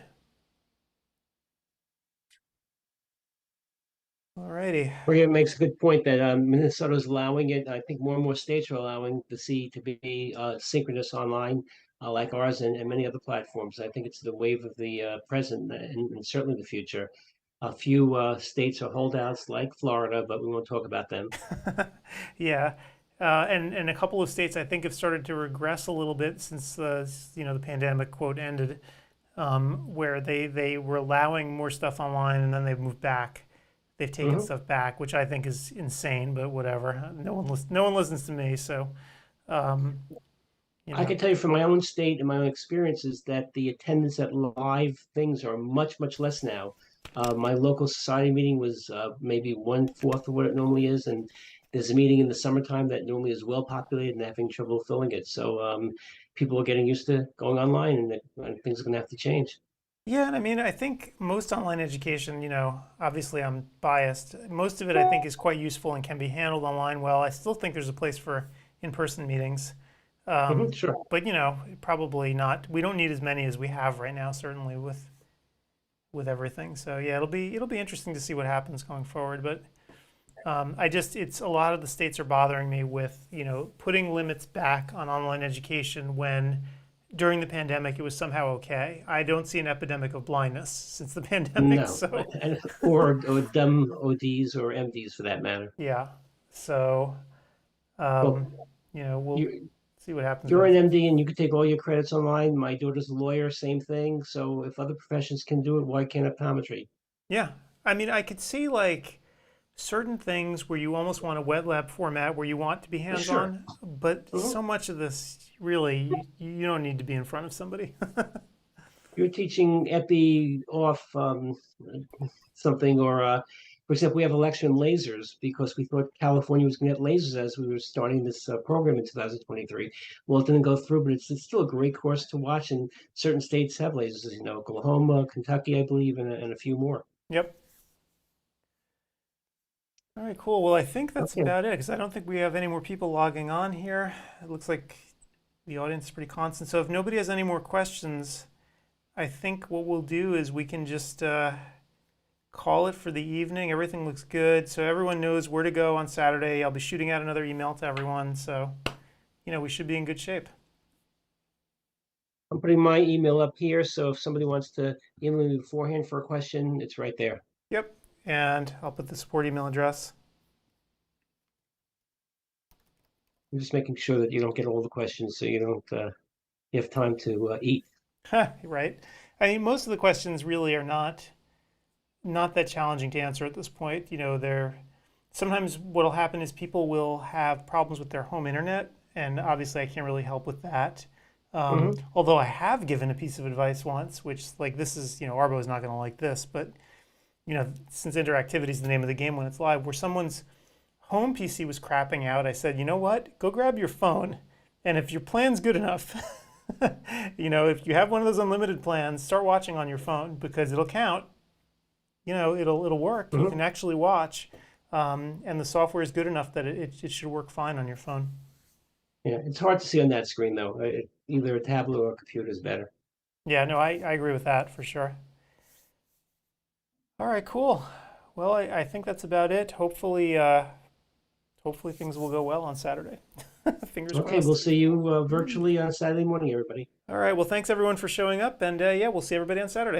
Alrighty. Maria makes a good point that Minnesota is allowing it. I think more and more states are allowing the C to be synchronous online, like ours and many other platforms. I think it's the wave of the present and certainly the future. A few states are holdouts like Florida, but we won't talk about them. Yeah. And a couple of states I think have started to regress a little bit since the pandemic quote ended, where they were allowing more stuff online and then they've moved back. They've taken stuff back, which I think is insane, but whatever. No one listens to me, so I can tell you from my own state and my own experiences that the attendance at live things are much, much less now. My local society meeting was maybe 1/4 of what it normally is, and there's a meeting in the summertime that normally is well populated and having trouble filling it. So people are getting used to going online, and things are going to have to change. Yeah, and I mean, I think most online education, obviously I'm biased. Most of it I think is quite useful and can be handled online well. I still think there's a place for in-person meetings. Sure. But probably not. We don't need as many as we have right now, certainly with everything. So yeah, it'll be interesting to see what happens going forward. But it's a lot of the states are bothering me with putting limits back on online education when during the pandemic it was somehow okay. I don't see an epidemic of blindness since the pandemic. No, So or dumb ODs or MDs for that matter. yeah. So Well, we'll see what happens. You're an MD and you can take all your credits online. My daughter's a lawyer, same thing. So if other professions can do it, why can't optometry? Yeah. I mean, I could see like certain things where you almost want a wet lab format where you want to be hands-on, but so much of this really you don't need to be in front of somebody. You're teaching epi off something, or for example, we have a lecture in lasers because we thought California was going to get lasers as we were starting this program in 2023. Well, it didn't go through, but it's still a great course to watch, and certain states have lasers, Oklahoma, Kentucky, I believe, and a few more. Yep. All right, cool. Well, I think that's Okay. about it because I don't think we have any more people logging on here. It looks like the audience is pretty constant. So if nobody has any more questions, I think what we'll do is we can just call it for the evening. Everything looks good. So everyone knows where to go on Saturday. I'll be shooting out another email to everyone. So, we should be in good shape. I'm putting my email up here, so if somebody wants to email me beforehand for a question, it's right there. Yep. And I'll put the support email address. I'm just making sure that you don't get all the questions, so you have time to eat. Right. I mean, most of the questions really are not that challenging to answer at this point. They're sometimes what'll happen is people will have problems with their home internet, and obviously I can't really help with that. Although I have given a piece of advice once, which this is, Arbo is not going to like this, but since interactivity is the name of the game when it's live, where someone's home PC was crapping out, I said, you know what? Go grab your phone, And if your plan's good enough, if you have one of those unlimited plans, start watching on your phone because it'll count. It'll work. You Mhm. can actually watch, and the software is good enough that it should work fine on your phone. Yeah, it's hard to see on that screen though. Either a tablet or a computer is better. Yeah, no, I agree with that for sure. All right, cool. Well, I think that's about it. Hopefully things will go well on Saturday. Fingers Okay, crossed. we'll see you virtually on Saturday morning, everybody. All right, well, thanks everyone for showing up, and yeah, we'll see everybody on Saturday.